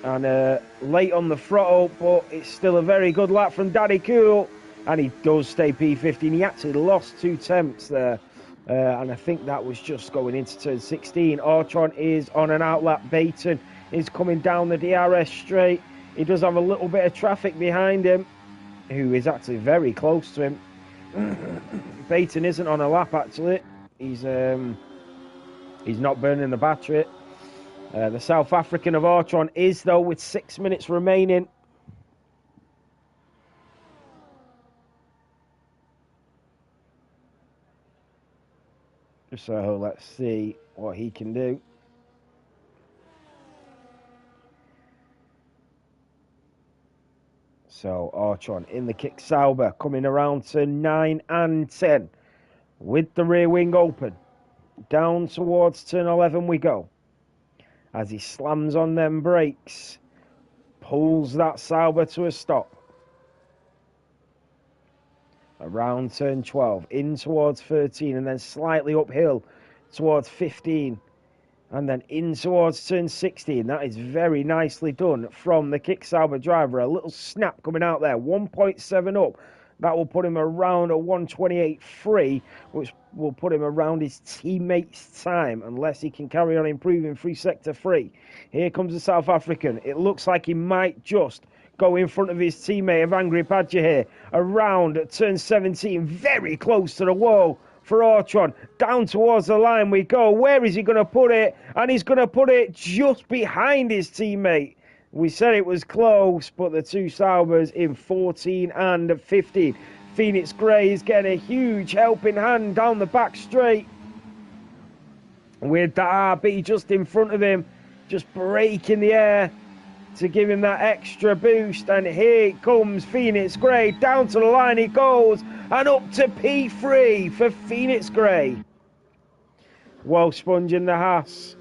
And late on the throttle, but it's still a very good lap from Daddy Cool. And he does stay P15. He actually lost 2 tenths there. And I think that was just going into turn 16. Ortron is on an outlap. Baton is coming down the DRS straight. He does have a little bit of traffic behind him, who is actually very close to him. Baton isn't on a lap, actually. He's not burning the battery. The South African of Ortron is, though, with 6 minutes remaining. So let's see what he can do. So Ortron in the kick Sauber, coming around to 9 and 10 with the rear wing open. Down towards turn 11 we go. As he slams on them brakes, pulls that Sauber to a stop. Around turn 12, in towards 13, and then slightly uphill towards 15, and then in towards turn 16. That is very nicely done from the kick Sauber driver. A little snap coming out there, 1.7 up. That will put him around a 128.3, which will put him around his teammate's time, unless he can carry on improving through Sector 3. Here comes the South African. It looks like he might just go in front of his teammate of Angry Badger here. Around turn 17, very close to the wall for Ortron. Down towards the line we go. Where is he going to put it? And he's going to put it just behind his teammate. We said it was close, but the two Saubers in 14 and 15. Phoenix Grey is getting a huge helping hand down the back straight, with the RB just in front of him, just braking the air to give him that extra boost. And here comes Phoenix Grey. Down to the line he goes, and up to P3 for Phoenix Grey. Well, sponging the Haas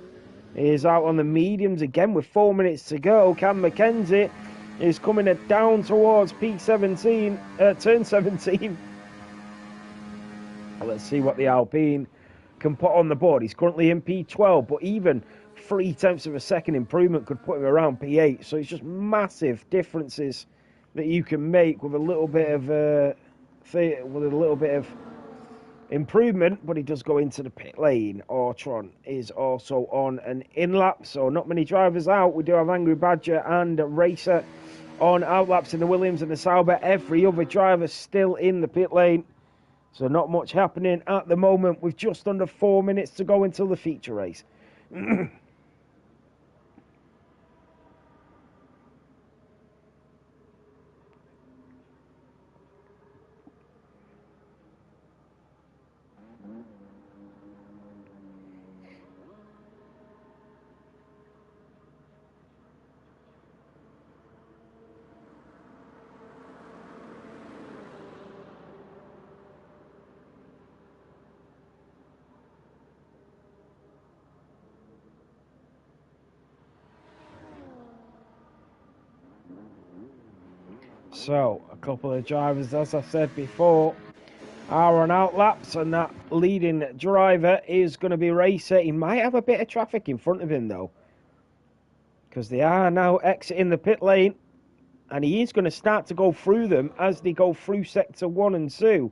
is out on the mediums again with 4 minutes to go. Cam McKenzie is coming down towards P17, turn 17. Let's see what the Alpine can put on the board. He's currently in P12, but even 0.3 of a second improvement could put him around P8. So it's just massive differences that you can make with a little bit of improvement. But he does go into the pit lane. Ortron is also on an in-lap, so not many drivers out. We do have Angry Badger and Racer on outlaps in the Williams and the Sauber. Every other driver still in the pit lane, so not much happening at the moment with just under 4 minutes to go until the feature race. So, a couple of drivers, as I said before, are on outlaps, and that leading driver is going to be Racer. He might have a bit of traffic in front of him, though, because they are now exiting the pit lane, and he is going to start to go through them as they go through Sector 1 and 2.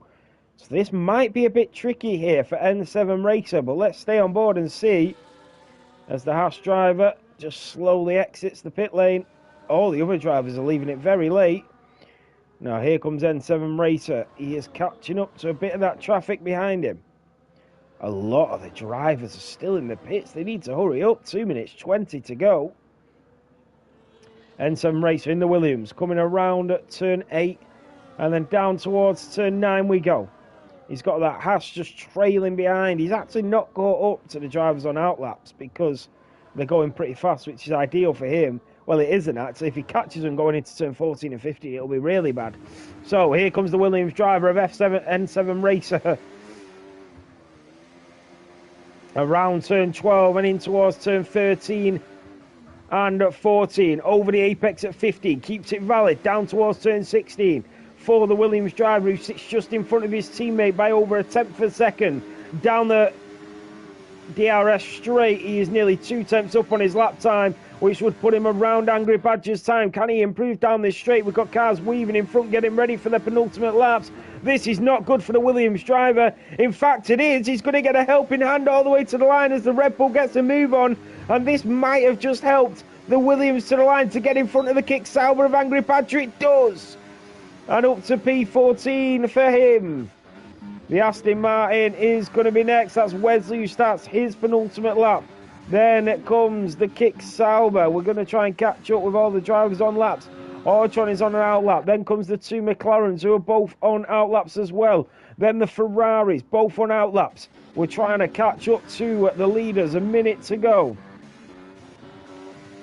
So this might be a bit tricky here for N7 Racer, but let's stay on board and see as the Haas driver just slowly exits the pit lane. All the other drivers are leaving it very late. Now here comes N7 Racer. He is catching up to a bit of that traffic behind him. A lot of the drivers are still in the pits. They need to hurry up. 2 minutes 20 to go. N7 Racer in the Williams, coming around at turn 8, and then down towards turn 9 we go. He's got that Haas just trailing behind. He's actually not caught up to the drivers on outlaps because they're going pretty fast, which is ideal for him. Well, it isn't actually. If he catches them going into turn 14 and 15, it'll be really bad. So here comes the Williams driver of N7 Racer. Around turn 12 and in towards turn 13 and 14. Over the apex at 15. Keeps it valid. Down towards turn 16. For the Williams driver who sits just in front of his teammate by over a tenth of a second. Down the DRS straight, he is nearly 2 tenths up on his lap time, which would put him around Angry Badger's time. Can he improve down this straight? We've got cars weaving in front, getting ready for their penultimate laps. This is not good for the Williams driver. In fact, it is. He's going to get a helping hand all the way to the line as the Red Bull gets a move on. And this might have just helped the Williams to the line to get in front of the Kick Sauber of Angry Badger. It does. And up to P14 for him. The Aston Martin is going to be next. That's Wesley who starts his penultimate lap. Then comes the Kick Sauber. We're going to try and catch up with all the drivers on laps. Ortron is on an outlap. Then comes the 2 McLarens who are both on outlaps as well. Then the Ferraris, both on outlaps. We're trying to catch up to the leaders. A minute to go.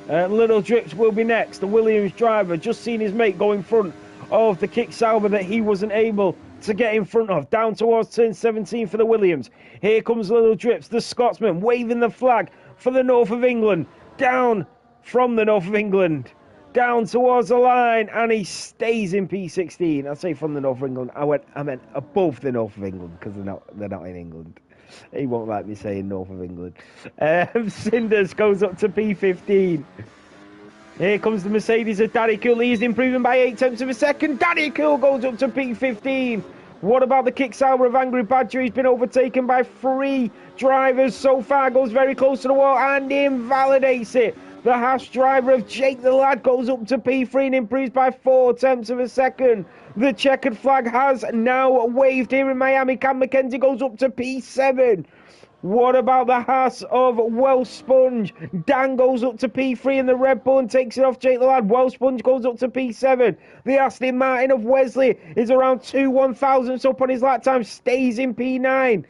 Little Drips will be next. The Williams driver just seen his mate go in front of the Kick Sauber that he wasn't able to get in front of. Down towards turn 17 for the Williams. Here comes Little Drips, the Scotsman, waving the flag for the north of England. Down from the north of England. Down towards the line, and he stays in P16. I say from the north of England. I meant above the north of England because they're not in England. He won't like me saying north of England. Cinders goes up to P15. Here comes the Mercedes of Daddy Cool. He's improving by 8 tenths of a second. Daddy Cool goes up to P15. What about the Kick Sauber of Angry Badger? He's been overtaken by 3 drivers so far. Goes very close to the wall and invalidates it. The Haas driver of Jake the Lad goes up to P3 and improves by 4 tenths of a second. The checkered flag has now waved here in Miami. Cam McKenzie goes up to P7. What about the Haas of Welsh Sponge? Dan goes up to P3 and the Red Bull and takes it off Jake the Lad. Welsh Sponge goes up to P7. The Aston Martin of Wesley is around 2 1,000ths up on his lap time, stays in P9.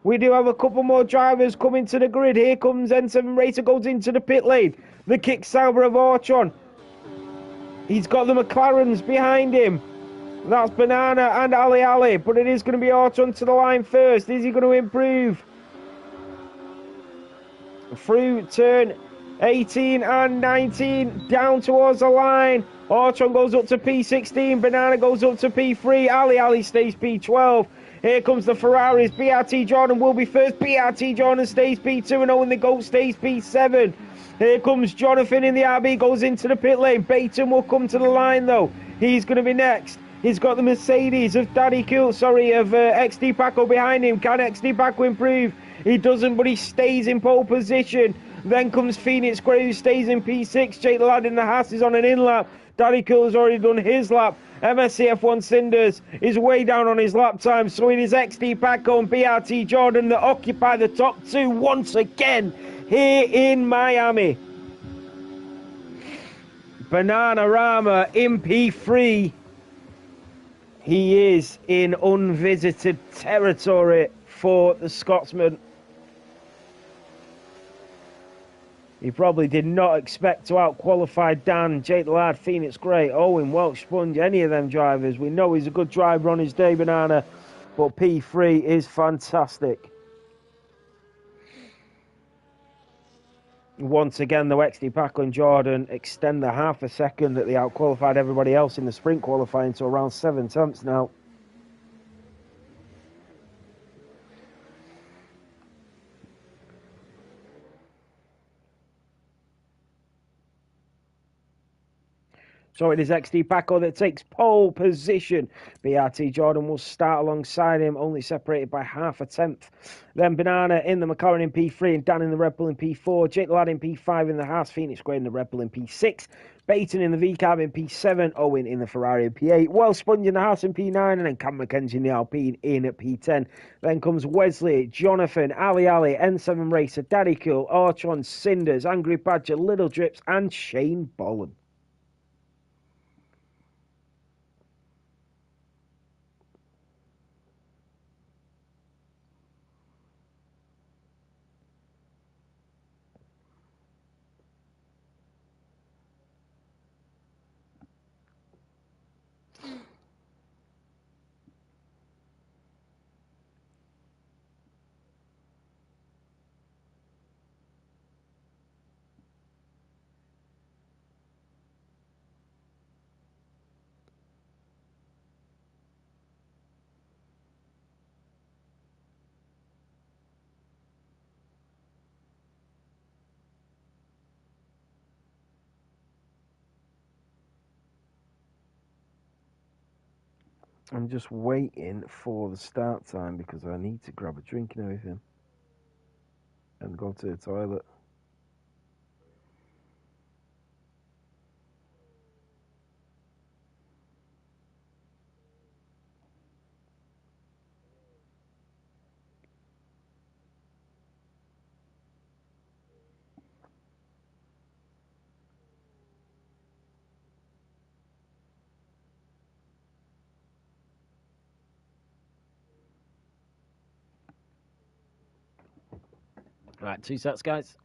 We do have a couple more drivers coming to the grid. Here comes N7 Racer, goes into the pit lane. The Kick Sauber of Ortron. He's got the McLarens behind him. That's Banana and Ali Ali, but it is going to be Ortron to the line first. Is he going to improve? Through turn 18 and 19, down towards the line. Ortron goes up to P16, Banana goes up to P3, Ali Ali stays P12. Here comes the Ferraris, BRT Jordan will be first, BRT Jordan stays P2 and Owen the Goat stays P7. Here comes Jonathan in the RB, goes into the pit lane. Baton will come to the line though. He's going to be next. He's got the Mercedes of XD Paco behind him. Can XD Paco improve? He doesn't, but he stays in pole position. Then comes Phoenix Gray, who stays in P6. Jake the Lad in the Haas is on an in lap. Daddy Cool has already done his lap. MSC F1 Cinders is way down on his lap time. So it is XD Paco and BRT Jordan that occupy the top 2 once again here in Miami. Bananarama in P3. He is in unvisited territory for the Scotsman. He probably did not expect to out-qualify Dan, Jake the Lad, Phoenix Gray, Owen, Welsh Sponge, any of them drivers. We know he's a good driver on his day, Banana, but P3 is fantastic. Once again, though, XD Paco and Jordan extend the half a second that they out-qualified everybody else in the sprint qualifying to around 7 tenths now. So it is XD Paco that takes pole position. BRT Jordan will start alongside him, only separated by half a tenth. Then Banana in the McLaren in P3 and Dan in the Red Bull in P4. Jake the Lad in P5 in the Haas. Phoenix Gray in the Red Bull in P6. Baton in the VCAB in P7. Owen in the Ferrari in P8. Welsh Sponge in the Haas in P9. And then Cam McKenzie in the Alpine in at P10. Then comes Wesley, Jonathan, Ali Ali, N7 Racer, Daddy Cool, Ortron, Cinders, Angry Badger, Little Drips, and Shane Bollen. I'm just waiting for the start time because I need to grab a drink and everything and go to the toilet. Right, 2 sets, guys.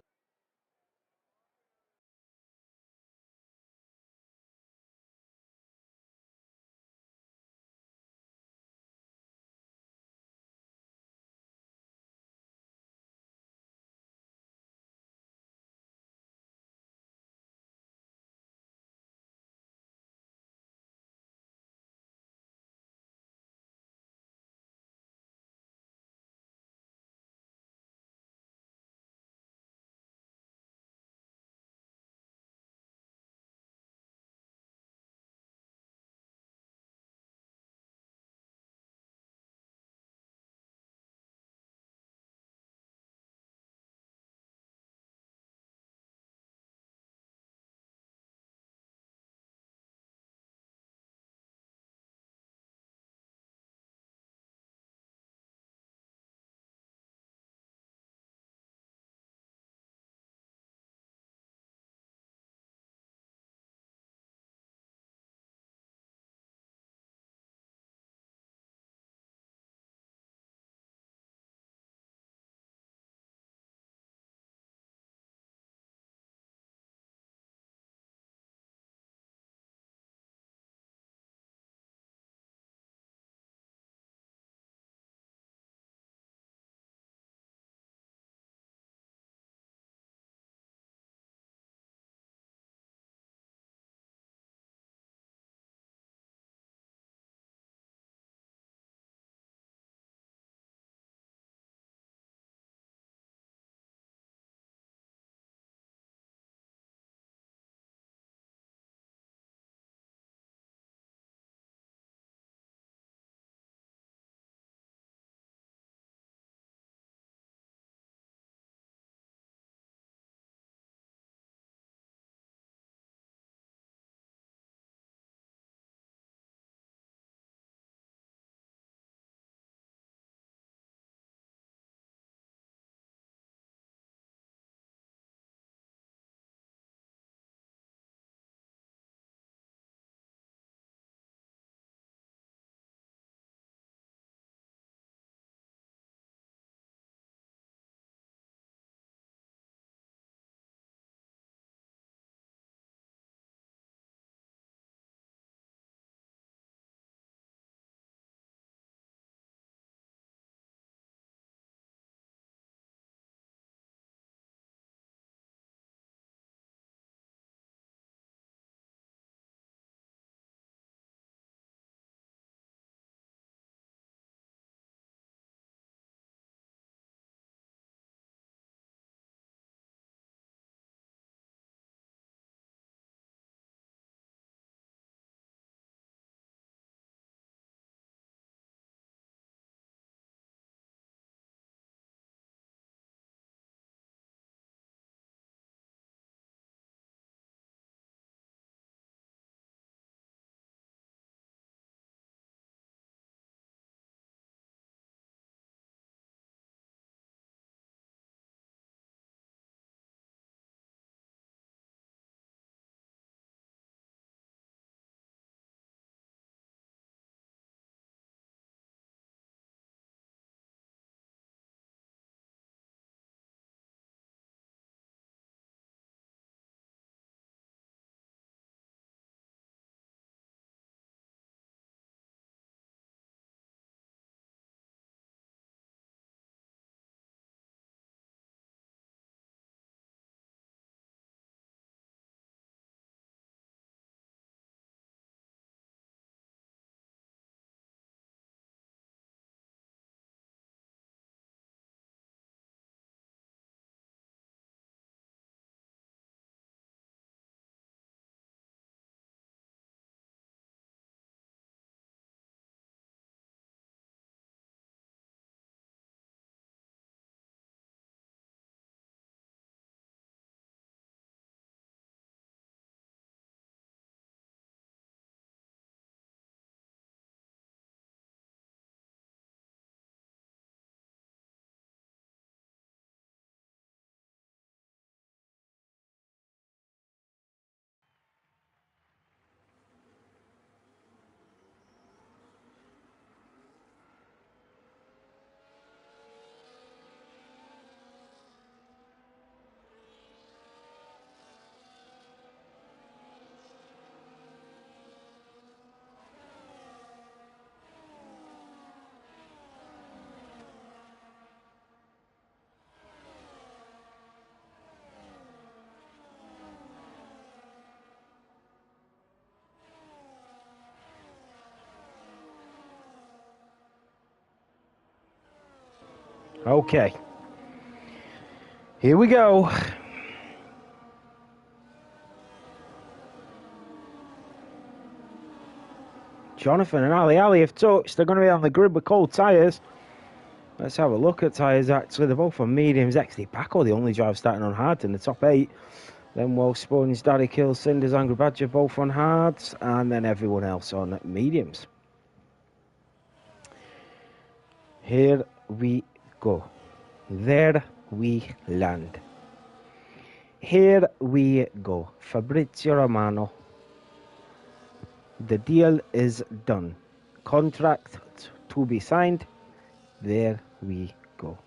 Okay. Here we go. Jonathan and Ali have touched. They're going to be on the grid with cold tyres. Let's have a look at tyres, actually. They're both on mediums. XD Paco, the only driver starting on hards in the top 8. Then Well Sponge, Daddy Kill, Cinders, Angry Badger, both on hards. And then everyone else on mediums. Here we go. There we land. Here we go. Fabrizio Romano. The deal is done. Contract to be signed. There we go.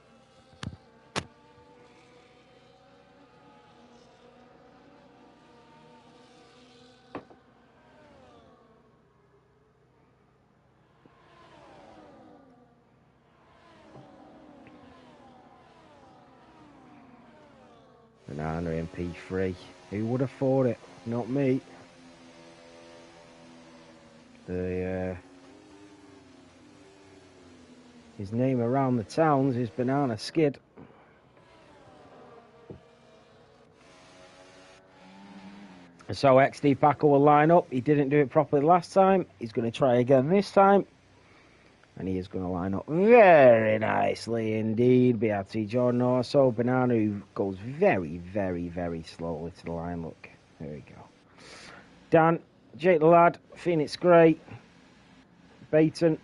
Banana MP3. Who would have thought it? Not me. His name around the towns is Banana Skid. So XD Paco will line up. He didn't do it properly last time. He's going to try again this time. And he is going to line up very nicely indeed. BRT Jordan also. Banana, who goes very, very, very slowly to the line. Look, there we go. Dan, Jake the Lad, Phoenix Grey, Baton,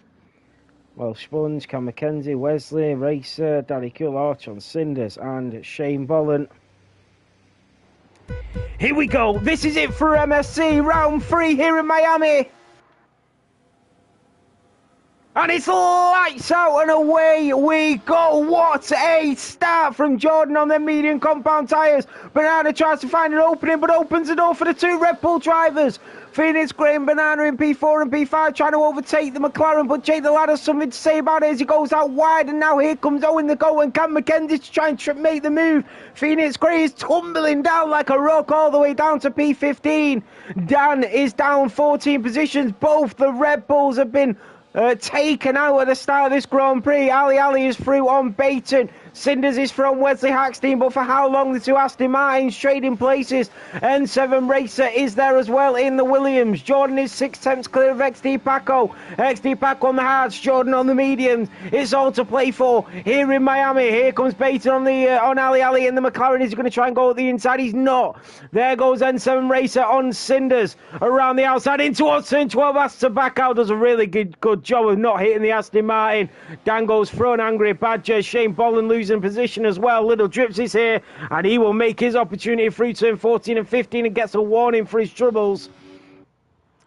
Well Sponge, Cam McKenzie, Wesley, Racer, Daddy Cool, Arch on Cinders, and Shane Bolland. Here we go. This is it for MSC round 3 here in Miami. And it's lights out and away we go. What a start from Jordan on their medium compound tyres. Banana tries to find an opening, but opens the door for the 2 Red Bull drivers. Phoenix Grey and Banana in P4 and P5 trying to overtake the McLaren, but Jake the Lad has something to say about it as he goes out wide, and now here comes Owen the Go and Cam McKenzie to try and make the move. Phoenix Grey is tumbling down like a rock all the way down to P15. Dan is down 14 positions. Both the Red Bulls have been taken out at the start of this Grand Prix. Ali is through on Baton. Cinders is from Wesley Hackstein, but for how long? The 2 Aston Martins trading places. N7 Racer is there as well in the Williams. Jordan is 6/10 clear of XD Paco. XD Paco on the hards, Jordan on the mediums. It's all to play for here in Miami. Here comes Baton on Ali in the McLaren. Is he going to try and go at the inside? He's not. There goes N7 Racer on Cinders around the outside in towards turn 12. Has to back out. Does a really good job of not hitting the Aston Martin. Dan goes thrown. Angry Badger. Shane Bolland losing position as well. Little Drips is here and he will make his opportunity through turn 14 and 15 and gets a warning for his troubles.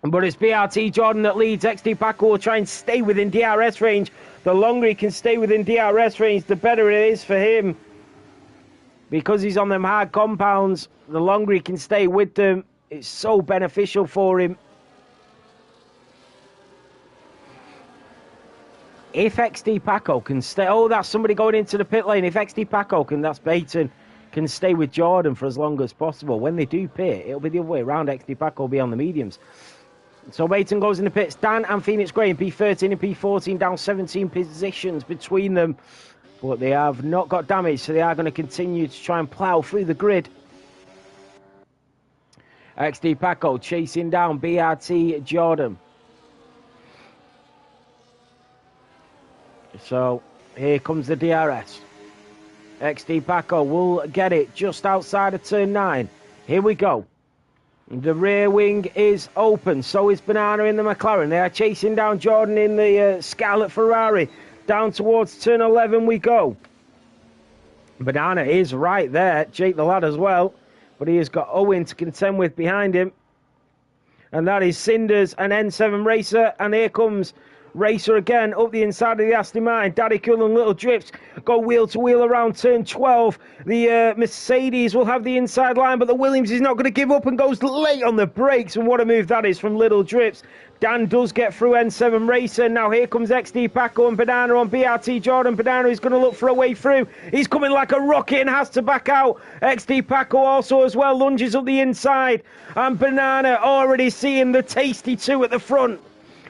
But it's BRT Jordan that leads. XD Paco will try and stay within DRS range. The longer he can stay within DRS range, the better it is for him. Because he's on them hard compounds, the longer he can stay with them, it's so beneficial for him. If XD Paco can stay... Oh, that's somebody going into the pit lane. If XD Paco can... That's Baton. Can stay with Jordan for as long as possible. When they do pit, it'll be the other way around. XD Paco will be on the mediums. So Baton goes in the pits. Dan and Phoenix Grey in P13 and P14 down 17 positions between them. But they have not got damage, so they are going to continue to try and plough through the grid. XD Paco chasing down BRT Jordan. So here comes the DRS. XD Paco will get it just outside of turn 9. Here we go. The rear wing is open. So is Banana in the McLaren. They are chasing down Jordan in the Scarlet Ferrari. Down towards turn 11 we go. Banana is right there. Jake the Lad as well. But he has got Owen to contend with behind him. And that is Cinders and N7 Racer. And here comes Racer again up the inside of the Aston Martin. Daddy Cool and Little Drips go wheel to wheel around turn 12. The Mercedes will have the inside line, but the Williams is not going to give up and goes late on the brakes. And what a move that is from Little Drips. Dan does get through N7 Racer. Now here comes XD Paco and Banana on BRT Jordan. Banana is going to look for a way through. He's coming like a rocket and has to back out. XD Paco also as well lunges up the inside. And Banana already seeing the tasty 2 at the front.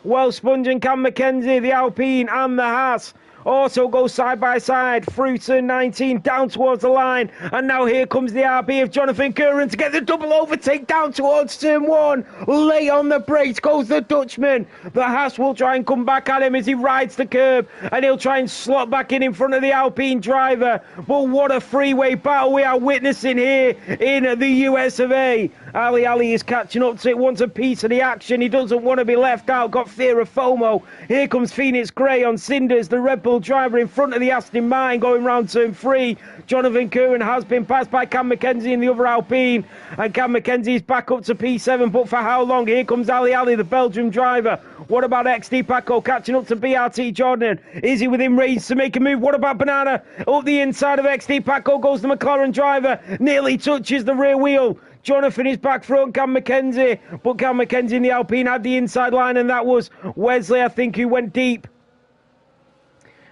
Well, Sponge and Cam McKenzie, the Alpine and the Haas, Also go side by side through turn 19 down towards the line. And now here comes the RB of Jonathan Curran to get the double overtake down towards turn 1. Late on the brakes goes the Dutchman. The Haas will try and come back at him as he rides the curb. And he'll try and slot back in front of the Alpine driver. But what a freeway battle we are witnessing here in the US of A. Ali is catching up to it, wants a piece of the action. He doesn't want to be left out, got fear of FOMO. Here comes Phoenix Gray on Cinders, the Red Bull driver in front of the Aston Martin going round turn 3. Jonathan Curran has been passed by Cam McKenzie in the other Alpine. And Cam McKenzie is back up to P7, but for how long? Here comes Ali, the Belgium driver. What about XD Paco catching up to BRT Jordan? Is he within range to make a move? What about Banana? Up the inside of XD Paco goes the McLaren driver. Nearly touches the rear wheel. Jonathan is back front, Cam McKenzie. But Cam McKenzie in the Alpine had the inside line, and that was Wesley, I think, who went deep.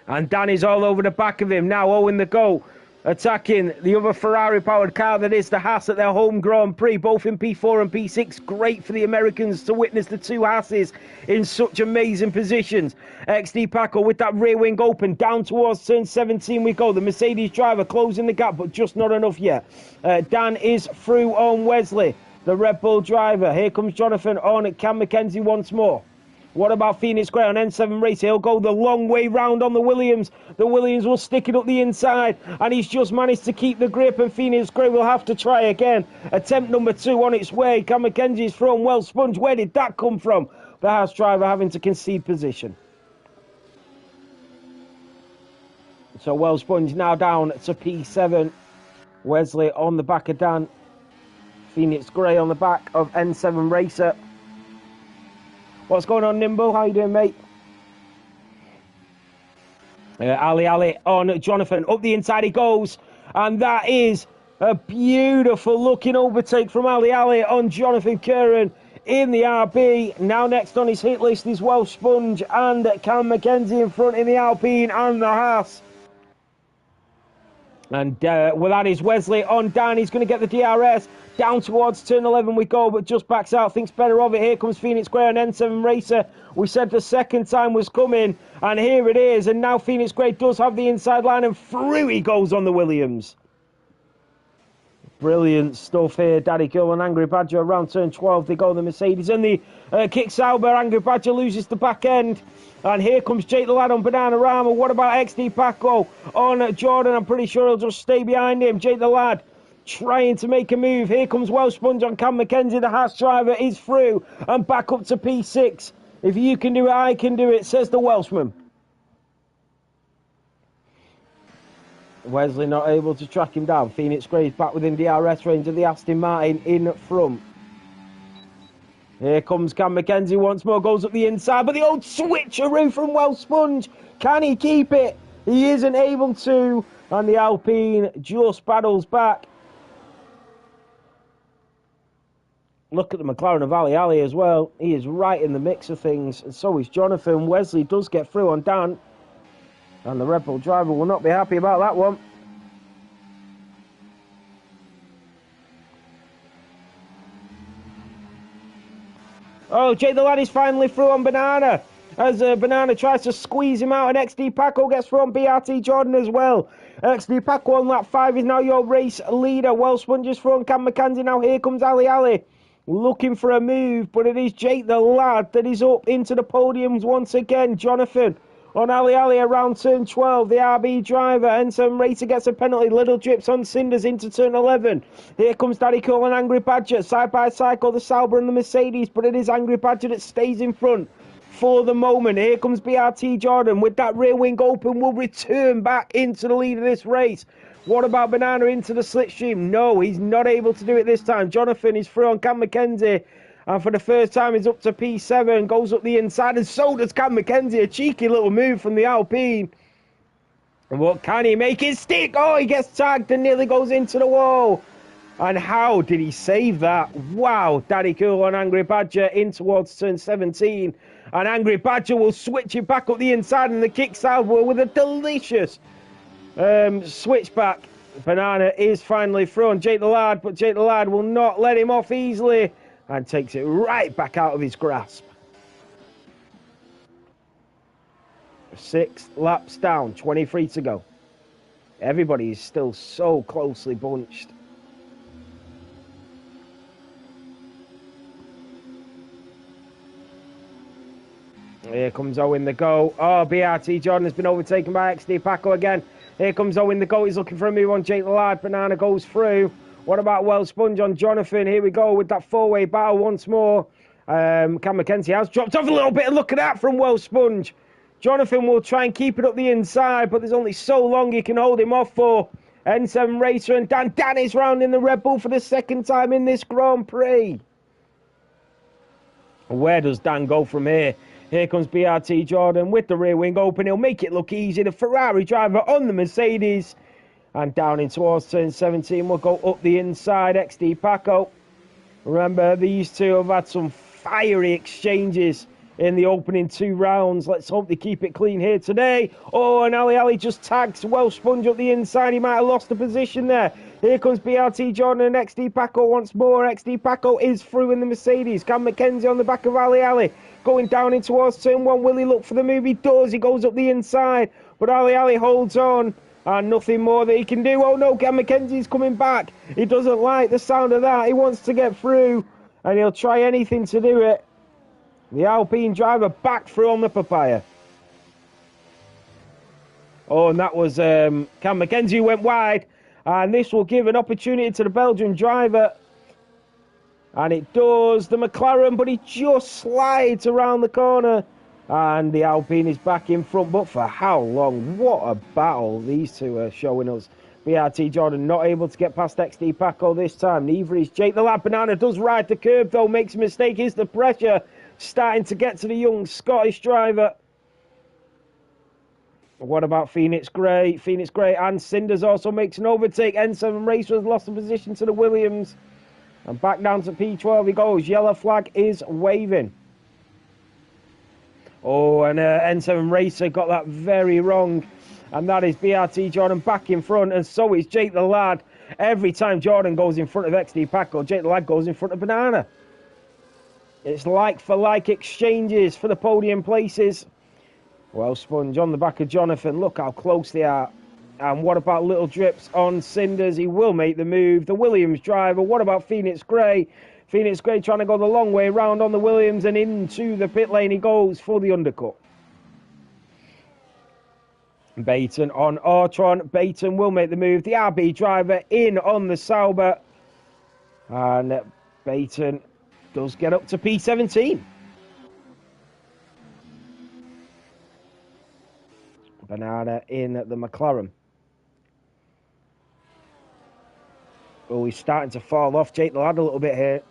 And Danny's all over the back of him. Now Owen the Goat attacking the other Ferrari-powered car that is the Haas at their home Grand Prix, both in P4 and P6. Great for the Americans to witness the two Haases in such amazing positions. XD Paco with that rear wing open, down towards turn 17 we go. The Mercedes driver closing the gap, but just not enough yet. Dan is through on Wesley, the Red Bull driver. Here comes Jonathan on at Cam McKenzie once more. What about Phoenix Gray on N7 race? He'll go the long way round on the Williams. The Williams will stick it up the inside, and he's just managed to keep the grip, and Phoenix Gray will have to try again. Attempt number 2 on its way. Cam McKenzie's thrown well sponge. Where did that come from? The Haas driver having to concede position. So well sponge now down to P7. Wesley on the back of Dan. Phoenix Gray on the back of N7 racer. What's going on, Nimble? How you doing, mate? Ali on Jonathan. Up the inside he goes. And that is a beautiful looking overtake from Ali on Jonathan Curran in the RB. Now next on his hit list is Welsh Sponge and Cam McKenzie in front in the Alpine and the Haas. And well, that is Wesley on Dan. He's going to get the DRS. Down towards turn 11 we go, but just backs out, thinks better of it. Here comes Phoenix Gray on N7 Racer. We said the second time was coming, and here it is. And now Phoenix Gray does have the inside line, and through he goes on the Williams. Brilliant stuff here. Daddy Girl and Angry Badger around turn 12. They go the Mercedes, and the kick Sauber. Angry Badger loses the back end. And here comes Jake the Lad on Banana Rama. What about XD Paco on Jordan? I'm pretty sure he'll just stay behind him. Jake the Lad trying to make a move. Here comes Welsh Sponge on Cam McKenzie. The Haas driver is through and back up to P6. If you can do it, I can do it, says the Welshman. Wesley not able to track him down. Phoenix Gray is back within DRS range of the Aston Martin in front. Here comes Cam McKenzie once more, goes up the inside, but the old switcheroo from Welsh Sponge. Can he keep it? He isn't able to, and the Alpine just battles back. Look at the McLaren of Ali as well. He is right in the mix of things, and so is Jonathan. Wesley does get through on Dan, and the Red Bull driver will not be happy about that one. Oh, Jake the Lad is finally through on Banana. As Banana tries to squeeze him out, and XD Paco gets through on BRT Jordan as well. XD Paco on lap 5 is now your race leader. Welsh Sponge is through on Cam McKenzie. Now here comes Ali. Looking for a move, but it is Jake the Lad that is up into the podiums once again. Jonathan on Ali around turn 12. The RB driver, N7 Racer gets a penalty. Little drips on Cinders into turn 11. Here comes Daddy Cool and Angry Badger. Side by side go the Sauber and the Mercedes, but it is Angry Badger that stays in front for the moment. Here comes BRT Jordan with that rear wing open. Will return back into the lead of this race. What about Banana into the slipstream? No, he's not able to do it this time. Jonathan is through on Cam McKenzie. And for the first time, he's up to P7, goes up the inside, and so does Cam McKenzie. A cheeky little move from the Alpine. And what can he make it stick? Oh, he gets tagged and nearly goes into the wall. And how did he save that? Wow, Daddy Cool on Angry Badger in towards turn 17. And Angry Badger will switch it back up the inside, and the kick Salvo with a delicious switchback. Banana is finally thrown. Jake the Lad, but Jake the Lad will not let him off easily and takes it right back out of his grasp. 6 laps down, 23 to go. Everybody is still so closely bunched. Here comes Owen the Goat. Oh, BRT Jordan has been overtaken by XD Paco again. Here comes Owen the Goat. He's looking for a move on Jake the Lad. Banana goes through. What about Well Sponge on Jonathan? Here we go with that four-way battle once more. Cam McKenzie has dropped off a little bit. Look at that from Well Sponge. Jonathan will try and keep it up the inside, but there's only so long he can hold him off for. N7 Racer and Dan is rounding the Red Bull for the second time in this Grand Prix. Where does Dan go from here? Here comes BRT Jordan with the rear wing open. He'll make it look easy. The Ferrari driver on the Mercedes. And down in towards turn 17 will go up the inside. XD Paco. Remember, these two have had some fiery exchanges in the opening 2 rounds. Let's hope they keep it clean here today. Oh, and Ali just tags Well Sponge up the inside. He might have lost the position there. Here comes BRT Jordan and XD Paco once more. XD Paco is through in the Mercedes. Cam McKenzie on the back of Ali. Going down in towards turn 1. Will he look for the move? He does. He goes up the inside. But Ali holds on. And nothing more that he can do. Oh no, Cam McKenzie's coming back. He doesn't like the sound of that. He wants to get through. And he'll try anything to do it. The Alpine driver back through on the papaya. Oh, and that was Cam McKenzie who went wide. And this will give an opportunity to the Belgian driver. And it does. The McLaren, but he just slides around the corner. And the Alpine is back in front. But for how long? What a battle these two are showing us. BRT Jordan not able to get past XD Paco this time. Neither is Jake the Lad. Banana does ride the curb though. Makes a mistake. Is the pressure starting to get to the young Scottish driver? What about Phoenix Gray? Phoenix Gray and Cinders also makes an overtake. N7 Racer has lost the position to the Williams. And back down to P12 he goes. Yellow flag is waving. Oh, and N7 Racer got that very wrong. And that is BRT Jordan back in front. And so is Jake the Lad. Every time Jordan goes in front of XD Paco, Jake the Lad goes in front of Banana. It's like for like exchanges for the podium places. Well, Sponge on the back of Jonathan. Look how close they are. And what about Little Drips on Cinders? He will make the move. The Williams driver. What about Phoenix Gray? Phoenix Gray trying to go the long way round on the Williams, and into the pit lane he goes for the undercut. Baton on Ortron. Baton will make the move. The RB driver in on the Sauber. And Baton does get up to P17. Banana in the McLaren. Oh, he's starting to fall off Jake the Lad a little bit here.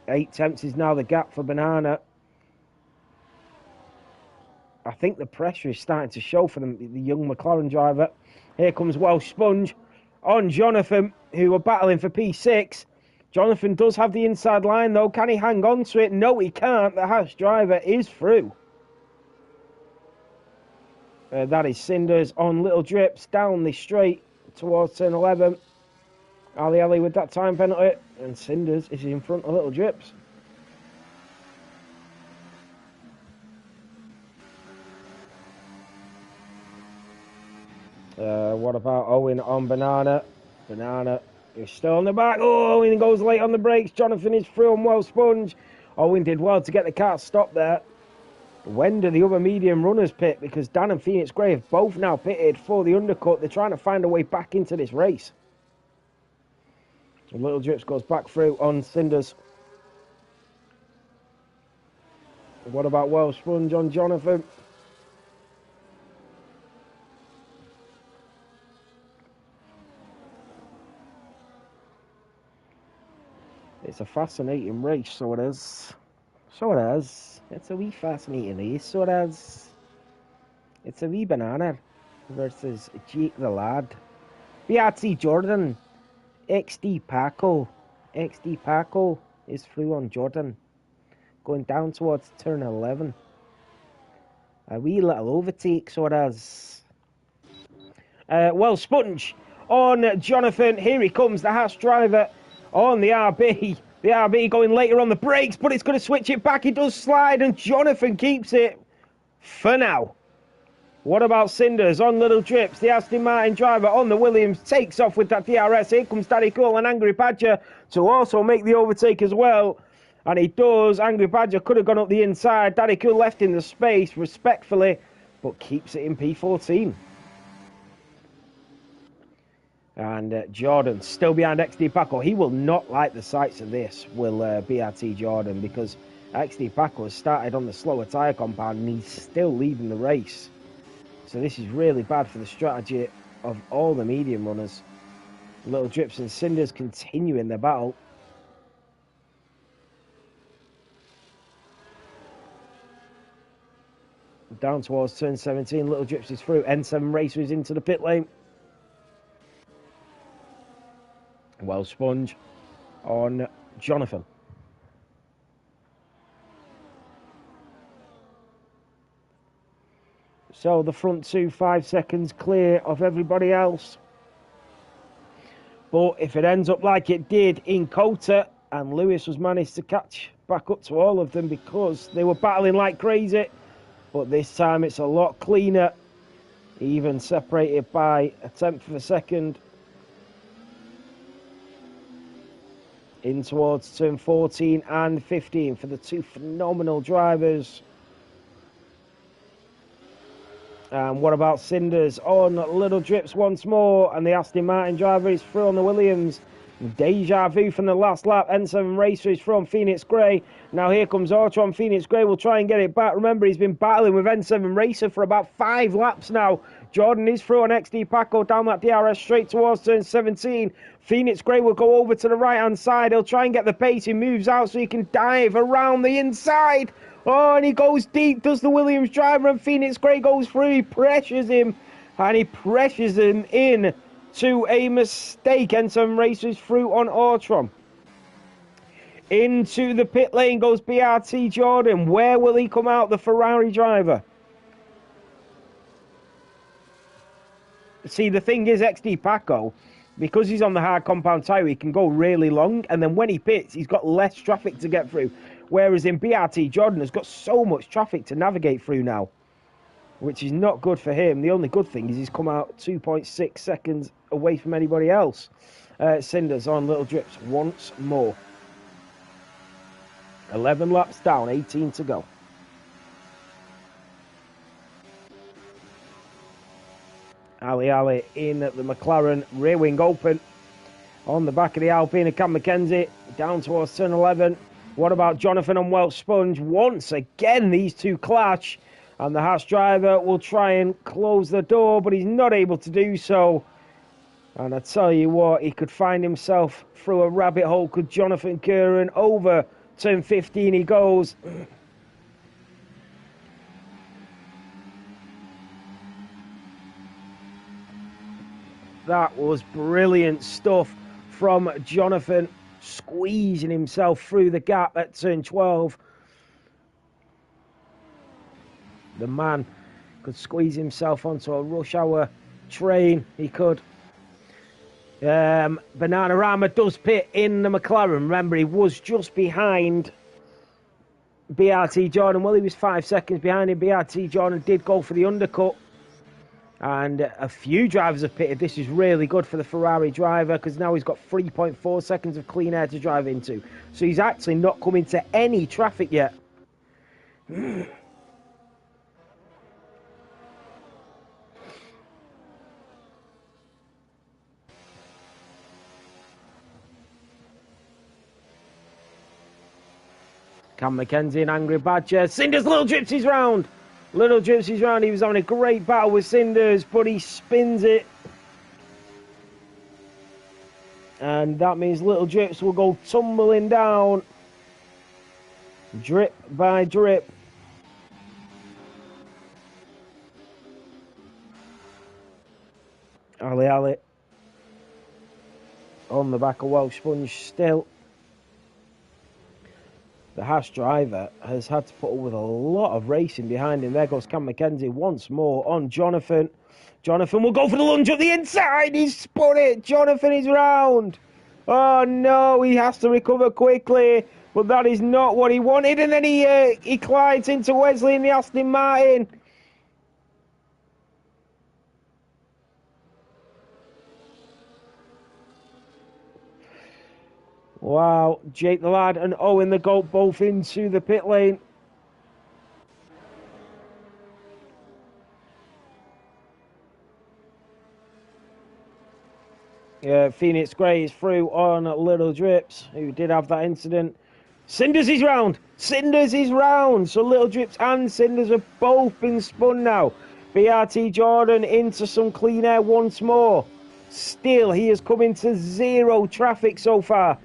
Eight tenths is now the gap for Banana. I think the pressure is starting to show for the young McLaren driver. Here comes Welsh Sponge on Jonathan, who are battling for P6. Jonathan does have the inside line, though. Can he hang on to it? No, he can't. The Haas driver is through. That is Cinders on Little Drips down the straight towards turn 11. Ali with that time penalty. And Cinders is in front of Little Drips. What about Owen on Banana? Banana is still on the back. Oh, Owen goes late on the brakes. Jonathan is through on Well Sponge. Owen did well to get the car stopped there. When do the other medium runners pit? Because Dan and Phoenix Gray have both now pitted for the undercut. They're trying to find a way back into this race. And Little Drips goes back through on Cinders. What about Well Sponge on Jonathan? It's a fascinating race, so it is. So it is. It's a wee fascinating race, so it is. It's a wee Banana versus Jake the Lad. BRT Jordan. XD Paco. XD Paco is through on Jordan. Going down towards turn 11. A wee little overtake, so it is. Well, Sponge on Jonathan. Here he comes, the Haas driver on the RB. The RB going later on the brakes, but it's going to switch it back. He does slide, and Jonathan keeps it for now. What about Cinders on Little Drips? The Aston Martin driver on the Williams takes off with that DRS. Here comes Daddy Cool and Angry Badger to also make the overtake as well. And he does. Angry Badger could have gone up the inside. Daddy Cool left in the space respectfully, but keeps it in P14. And Jordan still behind XD Paco. He will not like the sights of this, will BRT Jordan, because XD Paco has started on the slower tyre compound and he's still leading the race. So this is really bad for the strategy of all the medium runners. Little Drips and Cinders continuing their battle. Down towards turn 17, Little Drips is through. N7 Racers into the pit lane. Well, Sponge on Jonathan. So the front two, 5 seconds clear of everybody else. But if it ends up like it did in Kota, and Lewis was managed to catch back up to all of them because they were battling like crazy, but this time it's a lot cleaner, even separated by a tenth of a second. In towards turn 14 and 15 for the two phenomenal drivers. And what about Cinders on Little Drips once more? And the Aston Martin driver is through on the Williams. Deja vu from the last lap. N7 Racer is from Phoenix Grey. Now here comes Ortron. Phoenix Grey will try and get it back. Remember, he's been battling with N7 Racer for about 5 laps now. Jordan is through on XD Paco down that DRS straight towards turn 17. Phoenix Grey will go over to the right-hand side. He'll try and get the pace. He moves out so he can dive around the inside. Oh, and he goes deep, does the Williams driver, and Phoenix Grey goes through. He pressures him, and he pressures him in to a mistake. N7 Racers through on Ortron. Into the pit lane goes BRT Jordan. Where will he come out, the Ferrari driver? See, the thing is, XD Paco, because he's on the hard compound tyre, he can go really long, and then when he pits, he's got less traffic to get through. Whereas in BRT, Jordan has got so much traffic to navigate through now, which is not good for him. The only good thing is he's come out 2.6 seconds away from anybody else. Cinders on Little Drips once more. 11 laps down, 18 to go. Ali in at the McLaren, rear wing open. On the back of the Alpine and Cam McKenzie, down towards turn 11. What about Jonathan and Welsh Sponge? Once again, these two clash. And the Haas driver will try and close the door, but he's not able to do so. And I tell you what, he could find himself through a rabbit hole. Could Jonathan Curran over turn 15 he goes. That was brilliant stuff from Jonathan, squeezing himself through the gap at turn 12. The man could squeeze himself onto a rush hour train. He could. Bananarama does pit in the McLaren. Remember, he was just behind BRT Jordan. Well, he was 5 seconds behind him. BRT Jordan did go for the undercut. And a few drivers have pitted. This is really good for the Ferrari driver because now he's got 3.4 seconds of clean air to drive into. So he's actually not come into any traffic yet. Cam McKenzie and Angry Badger. Cinders Little Gypsy's round. Little Gypsy's round. He was having a great battle with Cinders, but he spins it. And that means Little Gyps will go tumbling down. Drip by drip. Ali on the back of Welsh Sponge still. The Haas driver has had to put up with a lot of racing behind him. There goes Cam McKenzie once more on Jonathan. Jonathan will go for the lunge up the inside. He's spun it. Jonathan is round. Oh no, he has to recover quickly, but that is not what he wanted. And then he collides into Wesley in the Aston Martin. Wow, Jake the Lad and Owen the Goat both into the pit lane. Phoenix Grey is through on Little Drips, who did have that incident. Cinders is round! Cinders is round! So Little Drips and Cinders have both been spun now. BRT Jordan into some clean air once more. Still, he has come into zero traffic so far.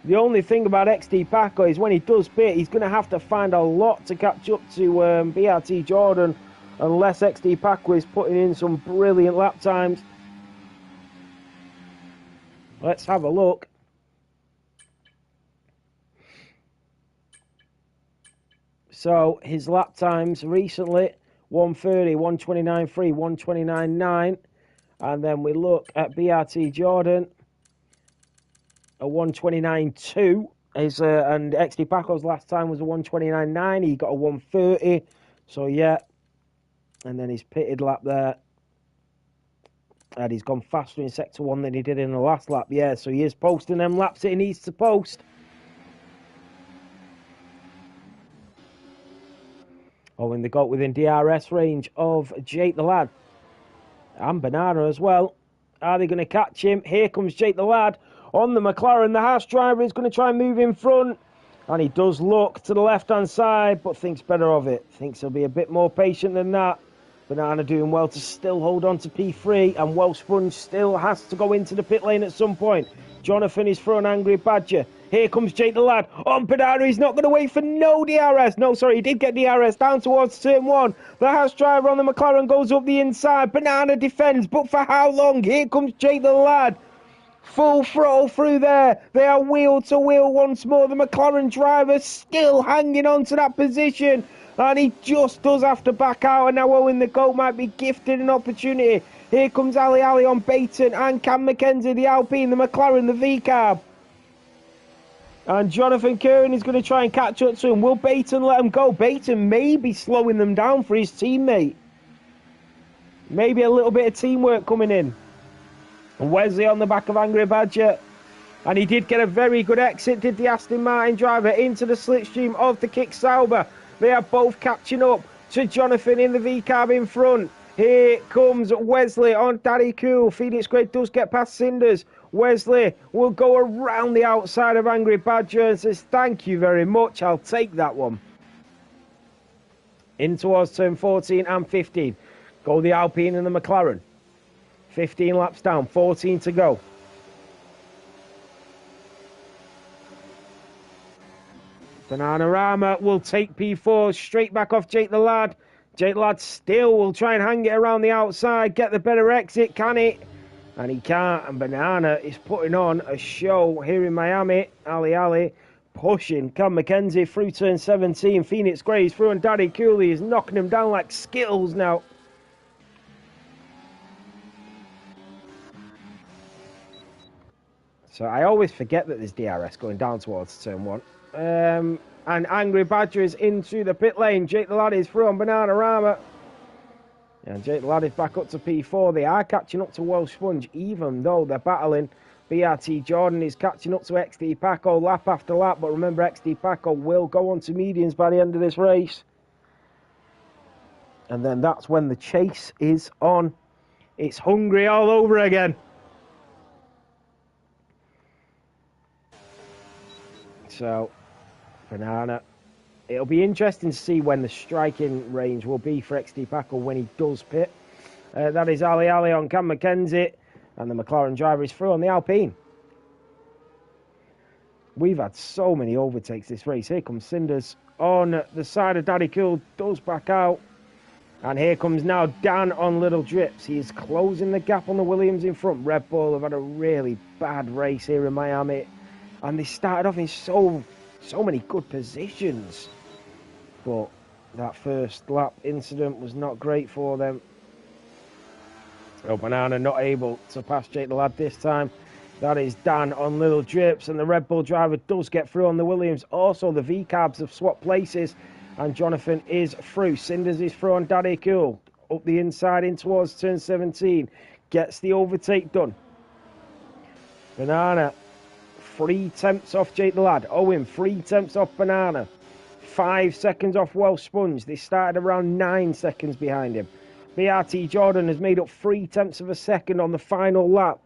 The only thing about XD Paco is when he does pit, he's going to have to find a lot to catch up to BRT Jordan, unless XD Paco is putting in some brilliant lap times. Let's have a look. So his lap times recently, 1:30, 1:29.3, 1:29.9. And then we look at BRT Jordan, a 1:29.2. And XD Paco's last time was a 1:29.9. He got a 1:30. So yeah. And then his pitted lap there. And he's gone faster in Sector 1 than he did in the last lap. Yeah, so he is posting them laps that he needs to post. Oh, and they got within DRS range of Jake the Lad. And Banana as well. Are they going to catch him? Here comes Jake the Lad on the McLaren. The Haas driver is going to try and move in front. And he does look to the left-hand side, but thinks better of it. Thinks he'll be a bit more patient than that. Banana doing well to still hold on to P3, and Welsh Sponge still has to go into the pit lane at some point. Jonathan is through an Angry Badger. Here comes Jake the Lad on Banana. He's not going to wait for no DRS. No, sorry, he did get DRS down towards turn 1. The Haas driver on the McLaren goes up the inside. Banana defends, but for how long? Here comes Jake the Lad. Full throttle through there. They are wheel to wheel once more. The McLaren driver still hanging on to that position. And he just does have to back out. And now Owen the Goat might be gifted an opportunity. Here comes Ali on Baton and Cam McKenzie, the Alpine, the McLaren, the V-Carb. And Jonathan Curran is going to try and catch up to him. Will Baton let him go? Baton may be slowing them down for his teammate. Maybe a little bit of teamwork coming in. And Wesley on the back of Angry Badger. And he did get a very good exit, did the Aston Martin driver, into the slipstream of the Kick Sauber. They are both catching up to Jonathan in the V-Carb in front. Here comes Wesley on Daddy Cool. Phoenix Grey does get past Cinders. Wesley will go around the outside of Angry Badger and says, thank you very much, I'll take that one. In towards turn 14 and 15. Go the Alpine and the McLaren. 15 laps down, 14 to go. Bananarama will take P4 straight back off Jake the Lad. Jake the Lad still will try and hang it around the outside, get the better exit, can he? And he can't, and Banana is putting on a show here in Miami. Ali pushing Cam McKenzie through turn 17. Phoenix Grey is through, and Daddy Cooley is knocking him down like Skittles now. So I always forget that there's DRS going down towards turn 1. And Angry Badger is into the pit lane. Jake the Lad is through on Bananarama. And Jake the Lad is back up to P4. They are catching up to Welsh Sponge, even though they're battling. BRT Jordan is catching up to XD Paco lap after lap. But remember, XD Paco will go on to medians by the end of this race. And then that's when the chase is on. It's hungry all over again. So, Banana. It'll be interesting to see when the striking range will be for XD Paco when he does pit. That is Ali on Cam McKenzie. And the McLaren driver is through on the Alpine. We've had so many overtakes this race. Here comes Cinders on the side of Daddy Cool. Does back out. And here comes now Dan on Little Drips. He is closing the gap on the Williams in front. Red Bull have had a really bad race here in Miami. And they started off in so many good positions. But that first lap incident was not great for them. So Banana not able to pass Jake the Lad this time. That is Dan on little drips, and the Red Bull driver does get through on the Williams. Also, the V-Cabs have swapped places, and Jonathan is through. Cinders is through on Daddy Cool. Up the inside in towards turn 17. Gets the overtake done. Banana, 3 tenths off Jake the Lad. Owen, 3 tenths off Banana. 5 seconds off Welsh Sponge. They started around 9 seconds behind him. BRT Jordan has made up 3 tenths of a second on the final lap.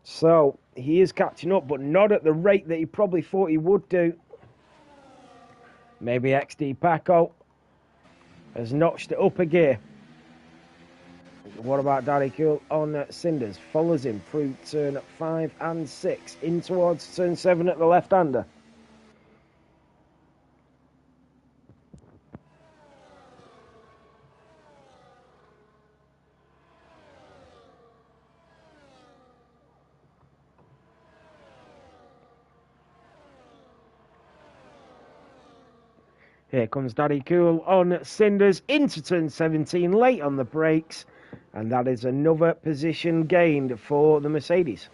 So, he is catching up, but not at the rate that he probably thought he would do. Maybe XD Paco has notched it up a gear. What about Daddy Cool on Cinders? Follows him through turn 5 and 6. In towards turn 7 at the left-hander. Here comes Daddy Cool on Cinders into turn 17, late on the brakes. And that is another position gained for the Mercedes.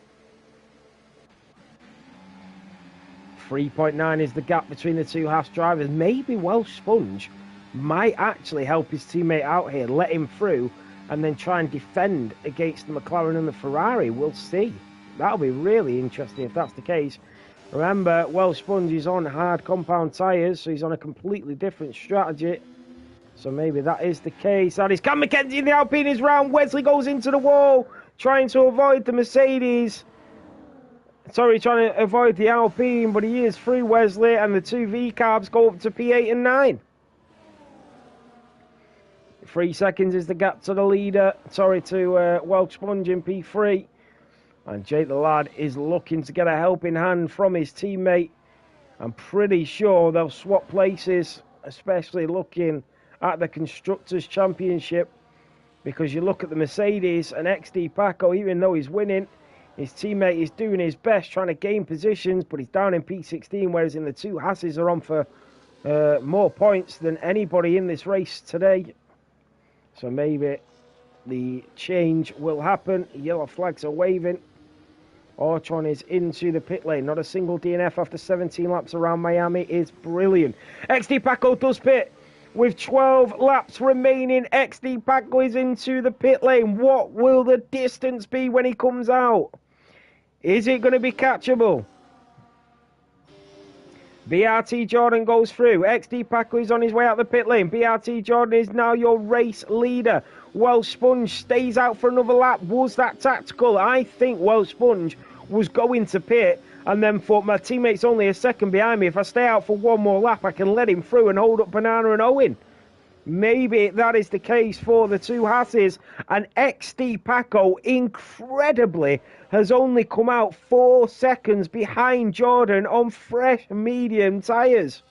3.9 is the gap between the two Haas drivers. Maybe Welsh Sponge might actually help his teammate out here, let him through, and then try and defend against the McLaren and the Ferrari. We'll see. That'll be really interesting if that's the case. Remember, Welsh Sponge is on hard compound tyres, so he's on a completely different strategy. So maybe that is the case. That is Cam McKenzie in the Alpine is round. Wesley goes into the wall, trying to avoid the Mercedes. Sorry, trying to avoid the Alpine, but he is through Wesley, and the two V-Cabs go up to P8 and 9. 3 seconds is the gap to the leader. Sorry, to Welsh Sponge in P3. And Jake the Lad is looking to get a helping hand from his teammate. I'm pretty sure they'll swap places, especially looking at the Constructors' Championship, because you look at the Mercedes and XD Paco, even though he's winning, his teammate is doing his best trying to gain positions, but he's down in P16, whereas in the two Hasses are on for more points than anybody in this race today. So maybe the change will happen. Yellow flags are waving. Ortron is into the pit lane. Not a single DNF after 17 laps around Miami is brilliant. XD Paco does pit. With 12 laps remaining, XD Paco is into the pit lane. What will the distance be when he comes out? Is it going to be catchable? BRT Jordan goes through. XD Paco is on his way out the pit lane. BRT Jordan is now your race leader. Welsh Sponge stays out for another lap. Was that tactical? I think Welsh Sponge was going to pit and then thought, my teammate's only a second behind me. If I stay out for one more lap, I can let him through and hold up Banana and Owen. Maybe that is the case for the two Hasses. And XD Paco, incredibly, has only come out 4 seconds behind Jordan on fresh medium tyres.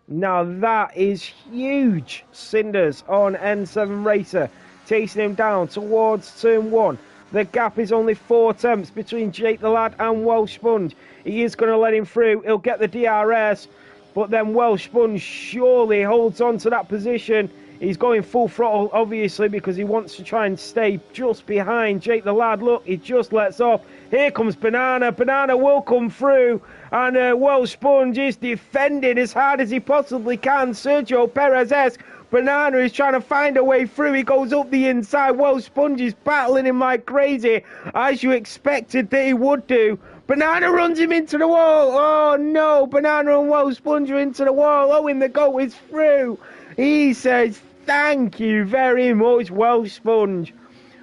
Now that is huge. Cinders on N7 Racer, chasing him down towards turn 1. The gap is only 4 tenths between Jake the Lad and Welsh Sponge. He is going to let him through. He'll get the DRS, but then Welsh Sponge surely holds on to that position. He's going full throttle, obviously, because he wants to try and stay just behind Jake the Lad. Look, he just lets off. Here comes Banana. Banana will come through, and Welsh Sponge is defending as hard as he possibly can. Sergio Perez-esque. Banana is trying to find a way through. He goes up the inside. Welsh Sponge is battling him like crazy, as you expected that he would do. Banana runs him into the wall. Oh, no. Banana and Welsh Sponge are into the wall. Owen the Goat is through. He says, thank you very much, Welsh Sponge.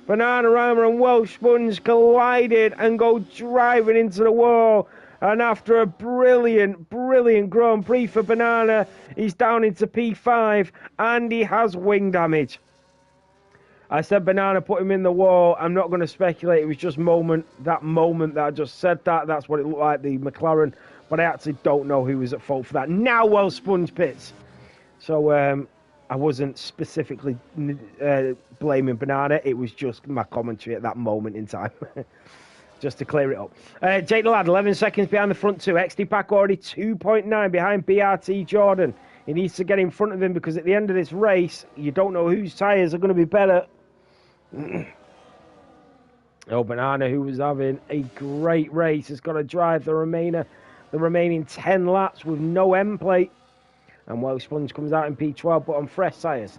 Banana Rama and Welsh Sponge collided and go driving into the wall. And after a brilliant, brilliant Grand Prix for Banana, he's down into P5 and he has wing damage. I said Banana put him in the wall. I'm not going to speculate. It was just that moment that I just said that. That's what it looked like, the McLaren. But I actually don't know who was at fault for that. Now Welsh Sponge pits. So I wasn't specifically blaming Banana. It was just my commentary at that moment in time. Just to clear it up. Jake the Lad, 11 seconds behind the front two. XD Pack already 2.9 behind BRT Jordan. He needs to get in front of him because at the end of this race, you don't know whose tyres are going to be better. Oh, Banana, who was having a great race, has got to drive the remaining 10 laps with no end plate. And Welsh Sponge comes out in P12, but on fresh tyres.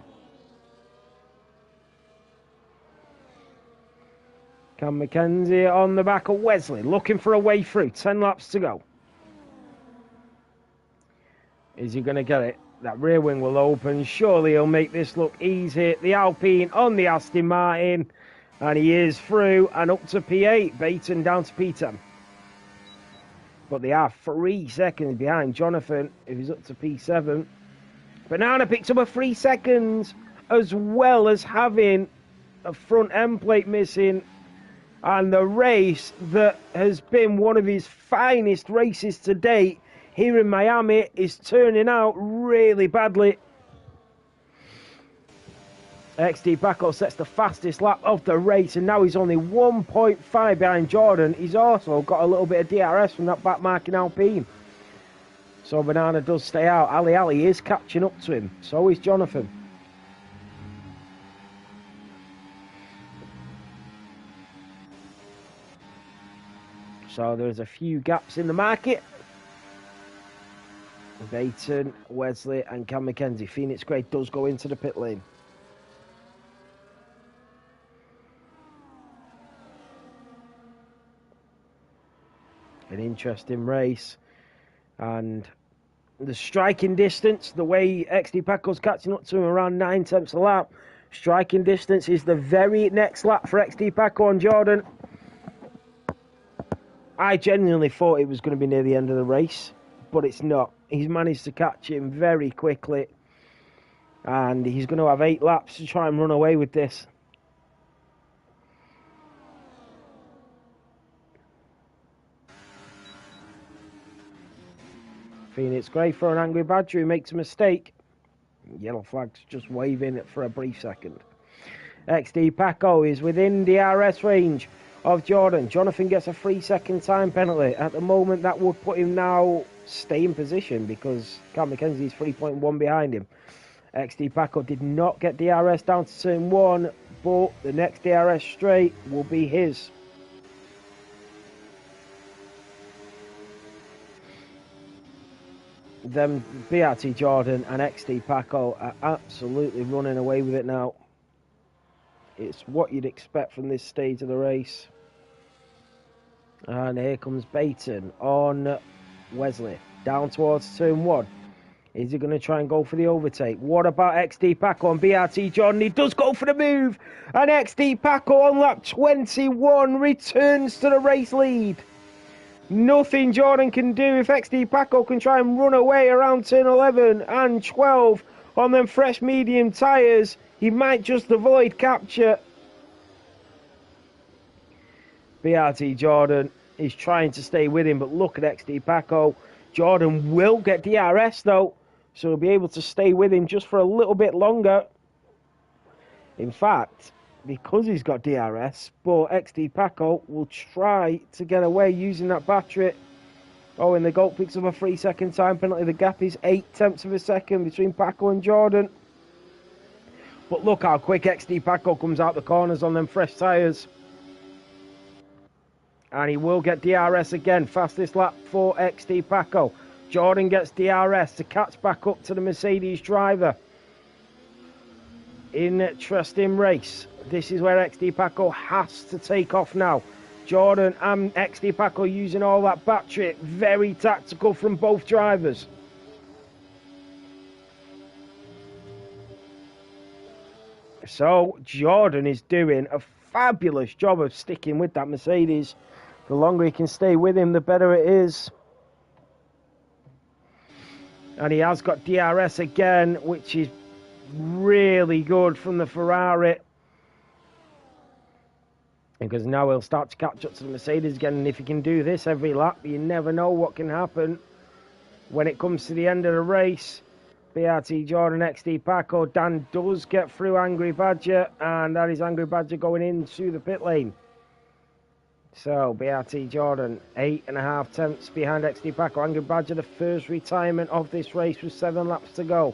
Cam Mackenzie on the back of Wesley, looking for a way through. 10 laps to go. Is he going to get it? That rear wing will open. Surely he'll make this look easy. The Alpine on the Aston Martin. And he is through and up to P8. Baton down to P10. But they are 3 seconds behind Jonathan, who's up to P7. Banana picks up a 3 seconds, as well as having a front end plate missing. And the race that has been one of his finest races to date here in Miami is turning out really badly. XD Paco sets the fastest lap of the race, and now he's only 1.5 behind Jordan. He's also got a little bit of DRS from that back-marking Alpine. So Banana does stay out. Ali is catching up to him. So is Jonathan. So there's a few gaps in the market. Baton, Wesley and Cam Mackenzie. Phoenix Gray does go into the pit lane. An interesting race. And the striking distance, the way XD Paco's catching up to him around 9 tenths a lap. Striking distance is the very next lap for XD Paco and Jordan. I genuinely thought it was going to be near the end of the race, but it's not. He's managed to catch him very quickly, and he's going to have 8 laps to try and run away with this. Phoenix Gray for an Angry Badger who makes a mistake. Yellow flag's just waving for a brief second. XD Paco is within DRS range of Jordan. Jonathan gets a 3-second time penalty. At the moment, that would put him now stay in position because Cam Mackenzie is 3.1 behind him. XD Paco did not get DRS down to turn 1, but the next DRS straight will be his. Them BRT Jordan and XD Paco are absolutely running away with it now. It's what you'd expect from this stage of the race. And here comes Baton on Wesley. Down towards turn 1. Is he going to try and go for the overtake? What about XD Paco on BRT Jordan? He does go for the move. And XD Paco on lap 21 returns to the race lead. Nothing Jordan can do if XD Paco can try and run away around turn 11 and 12 on them fresh medium tyres. He might just avoid capture. BRT Jordan is trying to stay with him, but look at XD Paco. Jordan will get DRS though, so he'll be able to stay with him just for a little bit longer. In fact, because he's got DRS, but XD Paco will try to get away using that battery. Oh, and the GOAT picks up a 3-second time penalty. The gap is 8 tenths of a second between Paco and Jordan. But look how quick XD Paco comes out the corners on them fresh tyres. And he will get DRS again. Fastest lap for XD Paco. Jordan gets DRS to catch back up to the Mercedes driver. Interesting race. This is where XD Paco has to take off now. Jordan and XD Paco using all that battery. Very tactical from both drivers. So Jordan is doing a fabulous job of sticking with that Mercedes. The longer he can stay with him, the better it is. And he has got DRS again, which is really good from the Ferrari. Because now he'll start to catch up to the Mercedes again. And if he can do this every lap, you never know what can happen when it comes to the end of the race. BRT Jordan, XD Paco. Dan does get through Angry Badger. And that is Angry Badger going into the pit lane. So, BRT Jordan, 8.5 tenths behind XD Paco. Angry Badger, the first retirement of this race with 7 laps to go.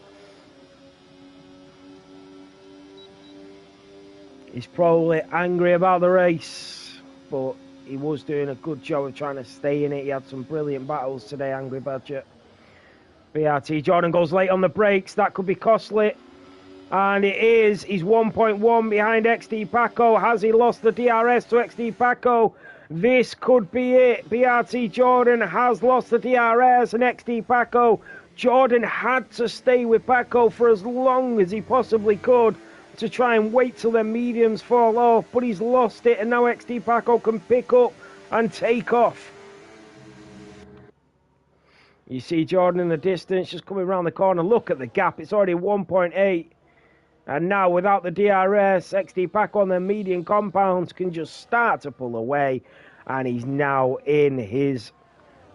He's probably angry about the race. but he was doing a good job of trying to stay in it. He had some brilliant battles today, Angry Badger. BRT Jordan goes late on the brakes. That could be costly. And it is. He's 1.1 behind XD Paco. Has he lost the DRS to XD Paco? This could be it. BRT Jordan has lost the DRS and XD Paco. Jordan had to stay with Paco for as long as he possibly could to try and wait till their mediums fall off, but he's lost it, and now XD Paco can pick up and take off. You see Jordan in the distance, just coming around the corner. Look at the gap, it's already 1.8. And now, without the DRS, XD Paco on their median compounds can just start to pull away. And he's now in his...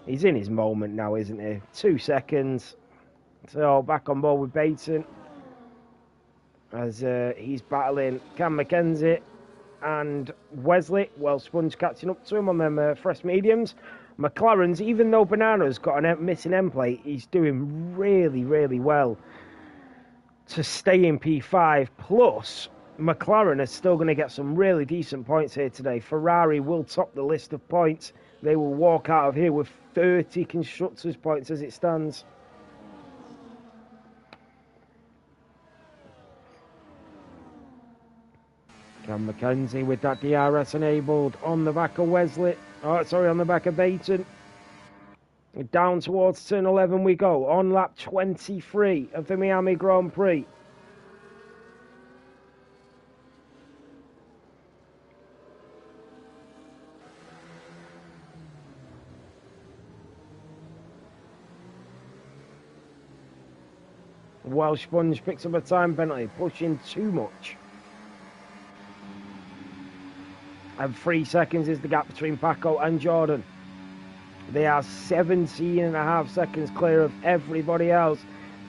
He's in his moment now, isn't he? 2 seconds. So, back on board with Baton. As he's battling Cam McKenzie and Wesley. Well, Sponge catching up to him on them fresh mediums. McLaren's, even though Banana's got a missing end plate, he's doing really, really well to stay in P5. Plus, McLaren is still going to get some really decent points here today. Ferrari will top the list of points. They will walk out of here with 30 constructors' points as it stands. Cam McKenzie with that DRS enabled on the back of Wesley. Oh, sorry, on the back of Baton. Down towards turn 11 we go, on lap 23 of the Miami Grand Prix. Welsh Sponge picks up a time penalty, pushing too much. And 3 seconds is the gap between Paco and Jordan. They are 17.5 seconds clear of everybody else.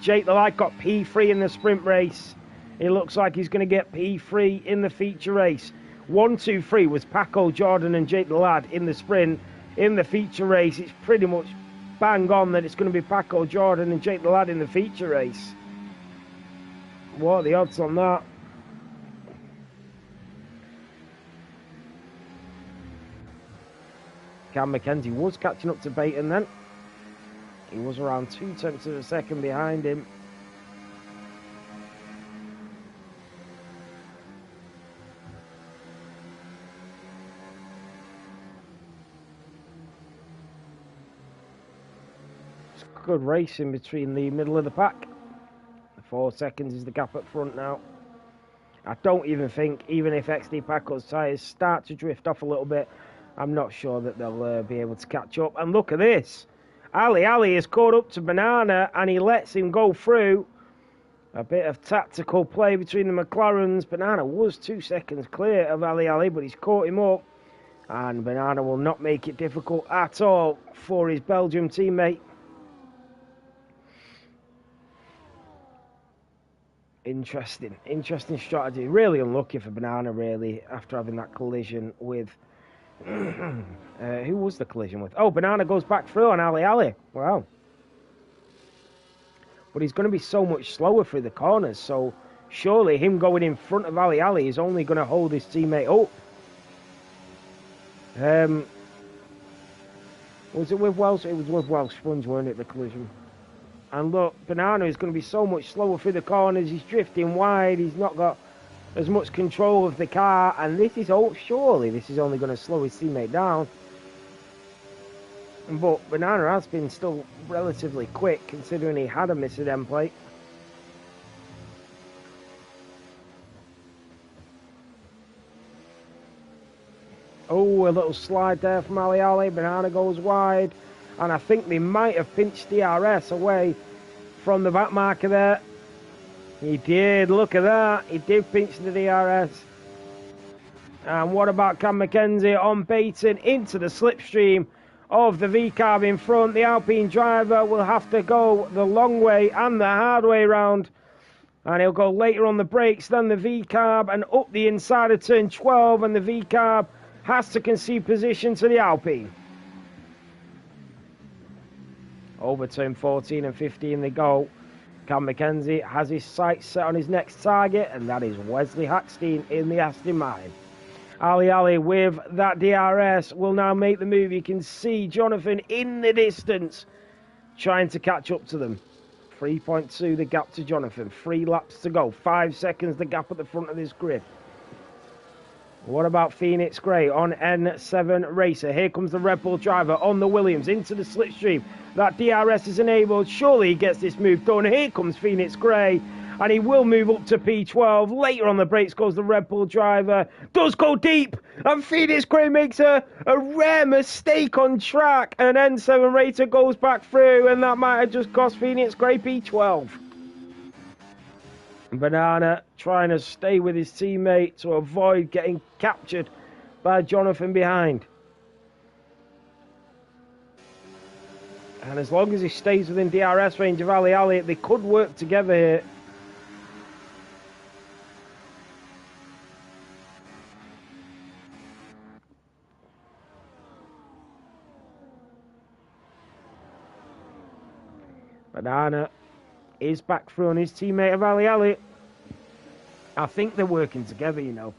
Jake the Lad got P3 in the sprint race. It looks like he's going to get P3 in the feature race. 1, 2, 3 was Paco, Jordan and Jake the Lad in the sprint. In the feature race, it's pretty much bang on that it's going to be Paco, Jordan and Jake the Lad in the feature race. What are the odds on that? Cam McKenzie was catching up to Baton then. He was around 0.2 of a second behind him. It's good racing between the middle of the pack. 4 seconds is the gap up front now. I don't even think, even if XD Paco's tyres start to drift off a little bit, I'm not sure that they'll be able to catch up. And look at this. Ali is caught up to Banana and he lets him go through. A bit of tactical play between the McLarens. Banana was 2 seconds clear of Ali, but he's caught him up. And Banana will not make it difficult at all for his Belgium teammate. Interesting strategy. Really unlucky for Banana, really, after having that collision with... who was the collision with? Oh, Banana goes back through on Ali. Wow. But he's going to be so much slower through the corners, so surely him going in front of Ali is only going to hold his teammate up. Was it with Welsh? It was with Welsh Sponge, weren't it, the collision? And look, Banana is going to be so much slower through the corners. He's drifting wide. He's not got as much control of the car. And this is, surely this is only going to slow his teammate down. But Banana has been still relatively quick, considering he had a missed end plate. Oh, a little slide there from Ali. Banana goes wide. And I think they might have pinched DRS away from the back marker there. He did, look at that. He did pinch the DRS. And what about Cam McKenzie on Baton into the slipstream of the V-carb in front? The Alpine driver will have to go the long way and the hard way round. And he'll go later on the brakes than the V-carb and up the inside of turn 12. And the V-carb has to concede position to the Alpine. Over turn 14 and 15 they go. Cam McKenzie has his sights set on his next target, and that is Wesley Hackstein in the Aston Martin. Ali with that DRS will now make the move. You can see Jonathan in the distance trying to catch up to them. 3.2 the gap to Jonathan. 3 laps to go. 5 seconds the gap at the front of this grid. What about Phoenix Gray on N7 Racer? Here comes the Red Bull driver on the Williams into the slipstream. That DRS is enabled. Surely he gets this move done. Here comes Phoenix Gray. And he will move up to P12. Later on the brakes goes the Red Bull driver. Does go deep. And Phoenix Gray makes a rare mistake on track. And N7 Racer goes back through. And that might have just cost Phoenix Gray P12. Banana trying to stay with his teammate to avoid getting captured by Jonathan behind. And as long as he stays within DRS range of Ali, they could work together here. Banana is back through on his teammate of Ali. I think they're working together, you know.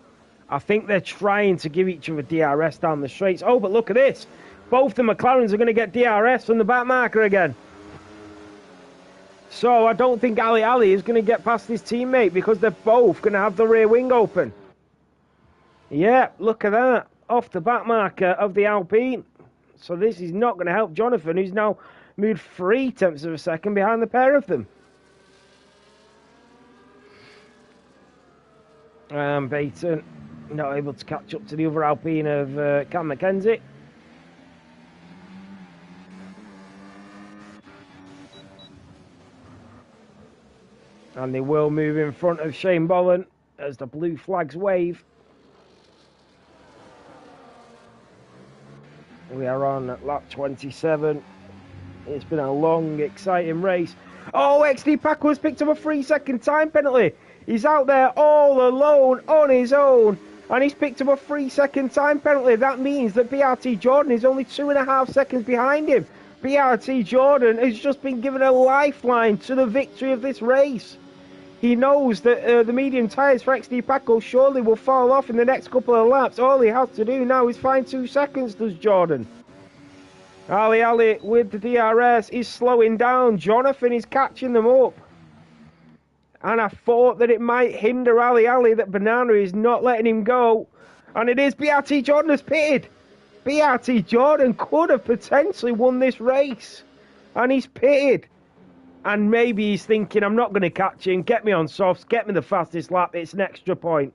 I think they're trying to give each other DRS down the straights. Oh, but look at this. Both the McLarens are going to get DRS from the back marker again. So I don't think Ali is going to get past his teammate because they're both going to have the rear wing open. Yeah, look at that. Off the back marker of the Alpine. So this is not going to help Jonathan, who's now moved 0.3 of a second behind the pair of them. Baton not able to catch up to the other Alpine of Cam McKenzie. And they will move in front of Shane Bolland as the blue flags wave. We are on lap 27. It's been a long, exciting race. Oh, XD Paco has picked up a 3-second time penalty. He's out there all alone on his own. And he's picked up a 3-second time penalty. That means that BRT Jordan is only 2.5 seconds behind him. BRT Jordan has just been given a lifeline to the victory of this race. He knows that the medium tyres for XD Paco surely will fall off in the next couple of laps. All he has to do now is find 2 seconds, does Jordan. Ali with the DRS is slowing down. Jonathan is catching them up. And I thought that it might hinder Ali that Banana is not letting him go. And it is. BRT Jordan has pitted. BRT Jordan could have potentially won this race. And he's pitted. And maybe he's thinking, I'm not going to catch him. Get me on softs. Get me the fastest lap. It's an extra point.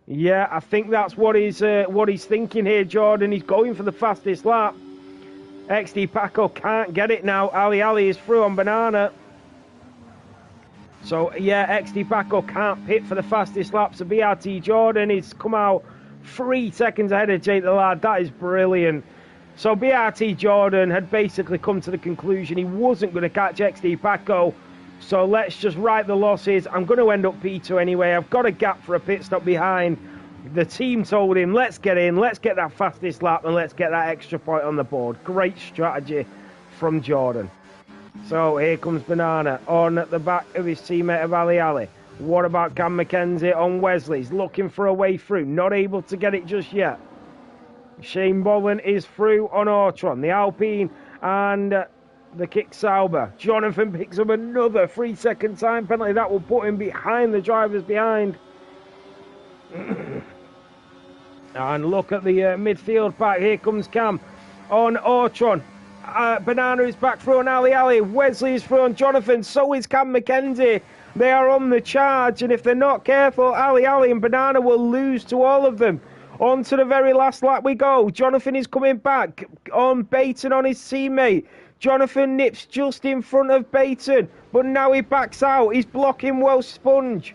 Yeah, I think that's what he's thinking here, Jordan. He's going for the fastest lap. XD Paco can't get it now. Ali is through on Banana. So, yeah, XD Paco can't pit for the fastest lap. So BRT Jordan has come out 3 seconds ahead of Jake the Lad. That is brilliant. So BRT Jordan had basically come to the conclusion he wasn't going to catch XD Paco. So let's just write the losses. I'm going to end up P2 anyway. I've got a gap for a pit stop behind. The team told him, let's get in, let's get that fastest lap, and let's get that extra point on the board. Great strategy from Jordan. So here comes Banana on the back of his teammate of Ali. What about Cam McKenzie on Wesley? He's looking for a way through. Not able to get it just yet. Shane Bolland is through on Ortron. The Alpine and the Kick Sauber. Jonathan picks up another 3-second time penalty. That will put him behind the drivers behind. And look at the midfield pack. Here comes Cam on Ortron. Banana is back through on Ali. Wesley is through on Jonathan. So is Cam McKenzie. They are on the charge, and if they're not careful, Ali and Banana will lose to all of them. On to the very last lap we go. Jonathan is coming back on Baton on his teammate. Jonathan nips just in front of Baton, but now he backs out. He's blocking Welsh Sponge.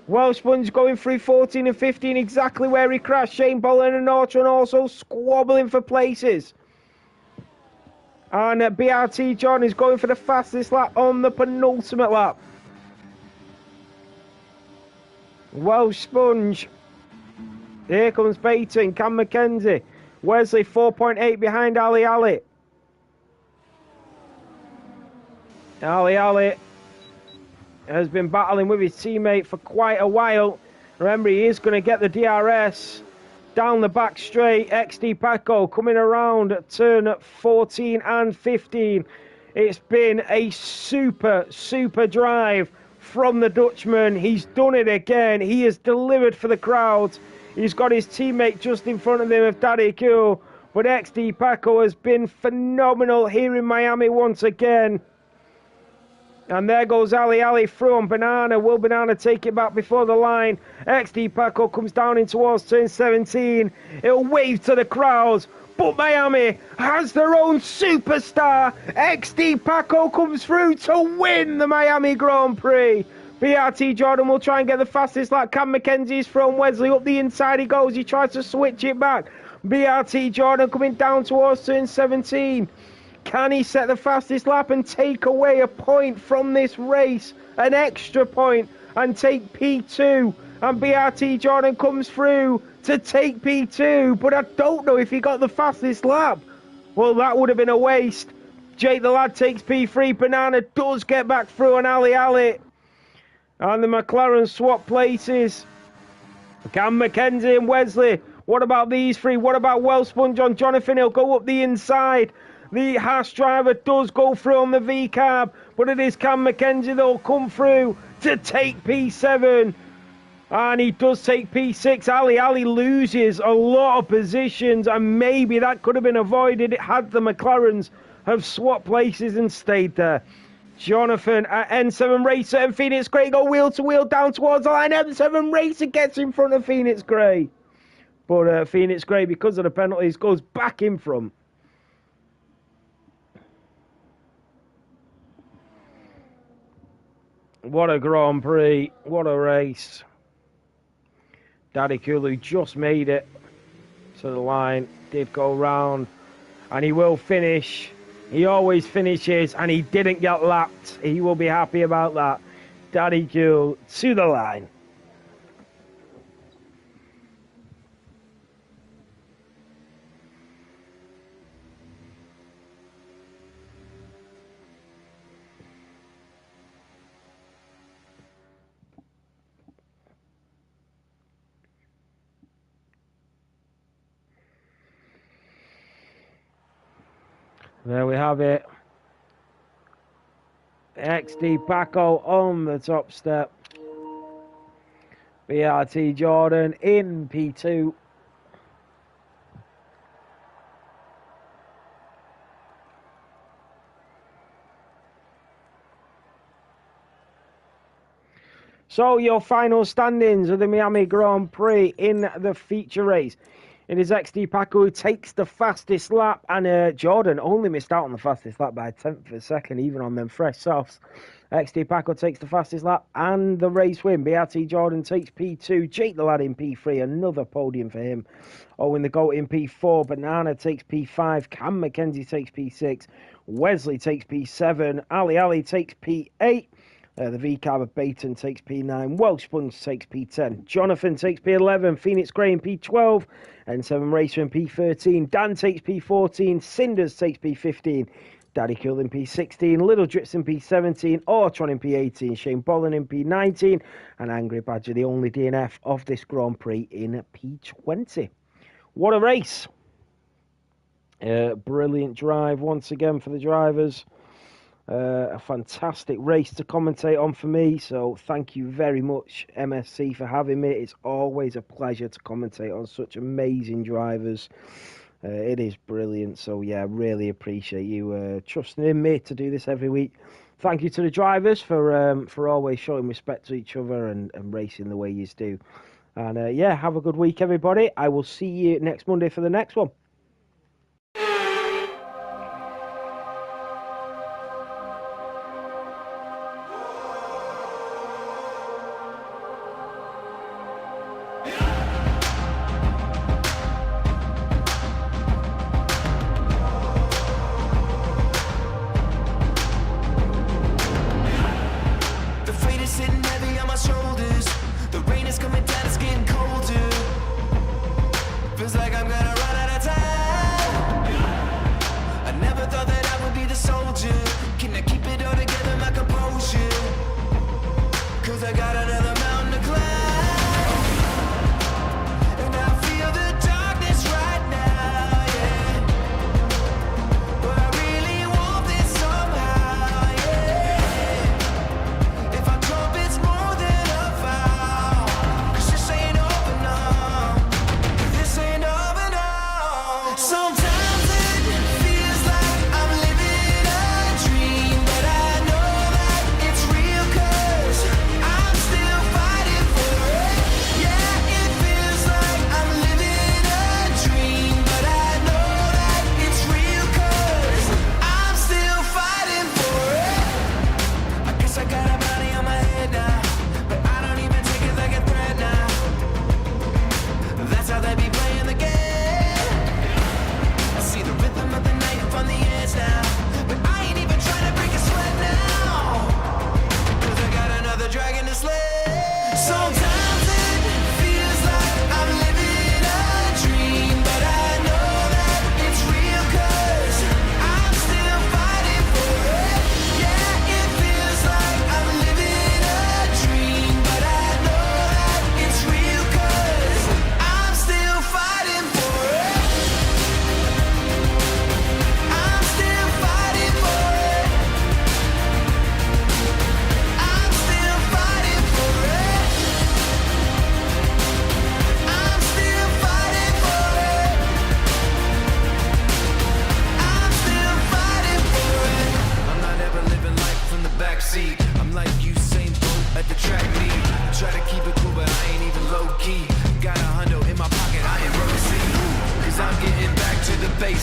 Welsh Sponge going through 14 and 15, exactly where he crashed. Shane Bolland and Ortron also squabbling for places. And BRT John is going for the fastest lap on the penultimate lap. Welsh Sponge. Here comes Baton, Cam McKenzie. Wesley 4.8 behind Ali. Ali has been battling with his teammate for quite a while. Remember, he is going to get the DRS down the back straight. XD Paco coming around at turn 14 and 15. It's been a super drive from the Dutchman. He's done it again. He has delivered for the crowd. He's got his teammate just in front of him of Daddy Cool. But XD Paco has been phenomenal here in Miami once again. And there goes Ali through on Banana. Will Banana take it back before the line? XD Paco comes down in towards turn 17. It'll wave to the crowd. But Miami has their own superstar. XD Paco comes through to win the Miami Grand Prix. BRT Jordan will try and get the fastest lap. Cam McKenzie's thrown Wesley up the inside. He goes. He tries to switch it back. BRT Jordan coming down towards turn 17. Can he set the fastest lap and take away a point from this race? An extra point and take P2. And BRT Jordan comes through to take P2. But I don't know if he got the fastest lap. Well, that would have been a waste. Jake the Lad takes P3. Banana does get back through on Ali. And the McLaren swap places. Cam McKenzie and Wesley. What about these three? What about Wellsponge on Jonathan? He'll go up the inside. The Haas driver does go through on the V-carb. But it is Cam McKenzie that will come through to take P7. And he does take P6. Ali loses a lot of positions. And maybe that could have been avoided had the McLarens have swapped places and stayed there. Jonathan at N7 Racer and Phoenix Gray go wheel to wheel down towards the line. N7 Racer gets in front of Phoenix Gray. But Phoenix Gray, because of the penalties, goes back in front. What a Grand Prix. What a race. Daddy Kulu just made it to the line. Did go round. And he will finish. He always finishes, and he didn't get lapped. He will be happy about that. Daddy Cool to the line. There we have it. XD Paco on the top step. BRT Jordan in P2. So your final standings of the Miami Grand Prix in the feature race. It is XD Paco who takes the fastest lap, and Jordan only missed out on the fastest lap by a tenth of a second, even on them fresh softs. XD Paco takes the fastest lap and the race win. BRT Jordan takes P2. Jake the Lad in P3, another podium for him. Owen the Goat in P4. Banana takes P5. Cam McKenzie takes P6. Wesley takes P7. Ali takes P8. The V-carb of Baton takes P9. Welshpunch takes P10. Jonathan takes P11. Phoenix Gray in P12. N7 Racer in P13. Dan takes P14. Cinders takes P15. Daddy Cool in P16. Little Drips in P17. Ortron in P18. Shane Bolin in P19. And Angry Badger, the only DNF of this Grand Prix, in P20. What a race. Brilliant drive once again for the drivers. A fantastic race to commentate on for me, so thank you very much, MSC, for having me. It's always a pleasure to commentate on such amazing drivers. It is brilliant, so yeah, really appreciate you trusting in me to do this every week. Thank you to the drivers for always showing respect to each other and racing the way you do. And yeah, have a good week, everybody. I will see you next Monday for the next one. Feels like I'm gonna run out of time.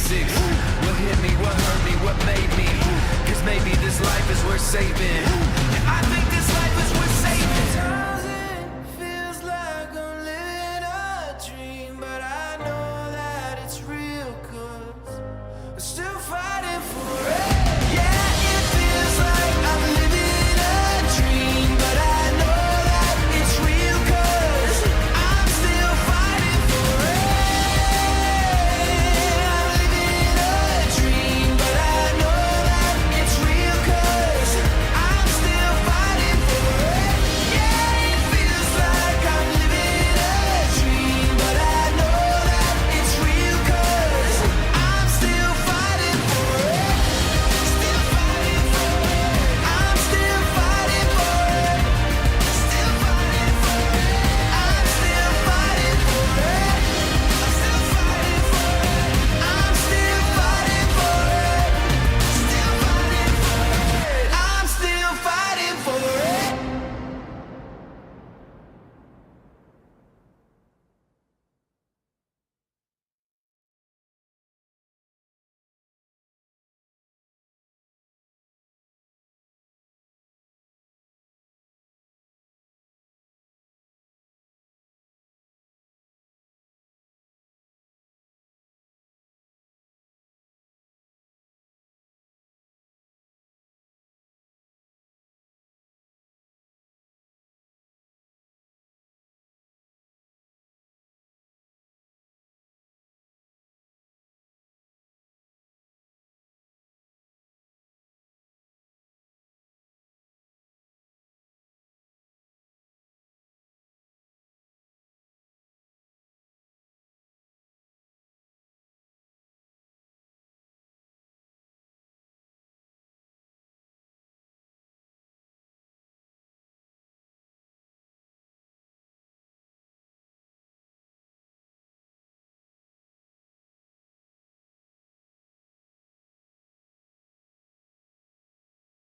basics. What hit me, what hurt me, what made me? Cause maybe this life is worth saving.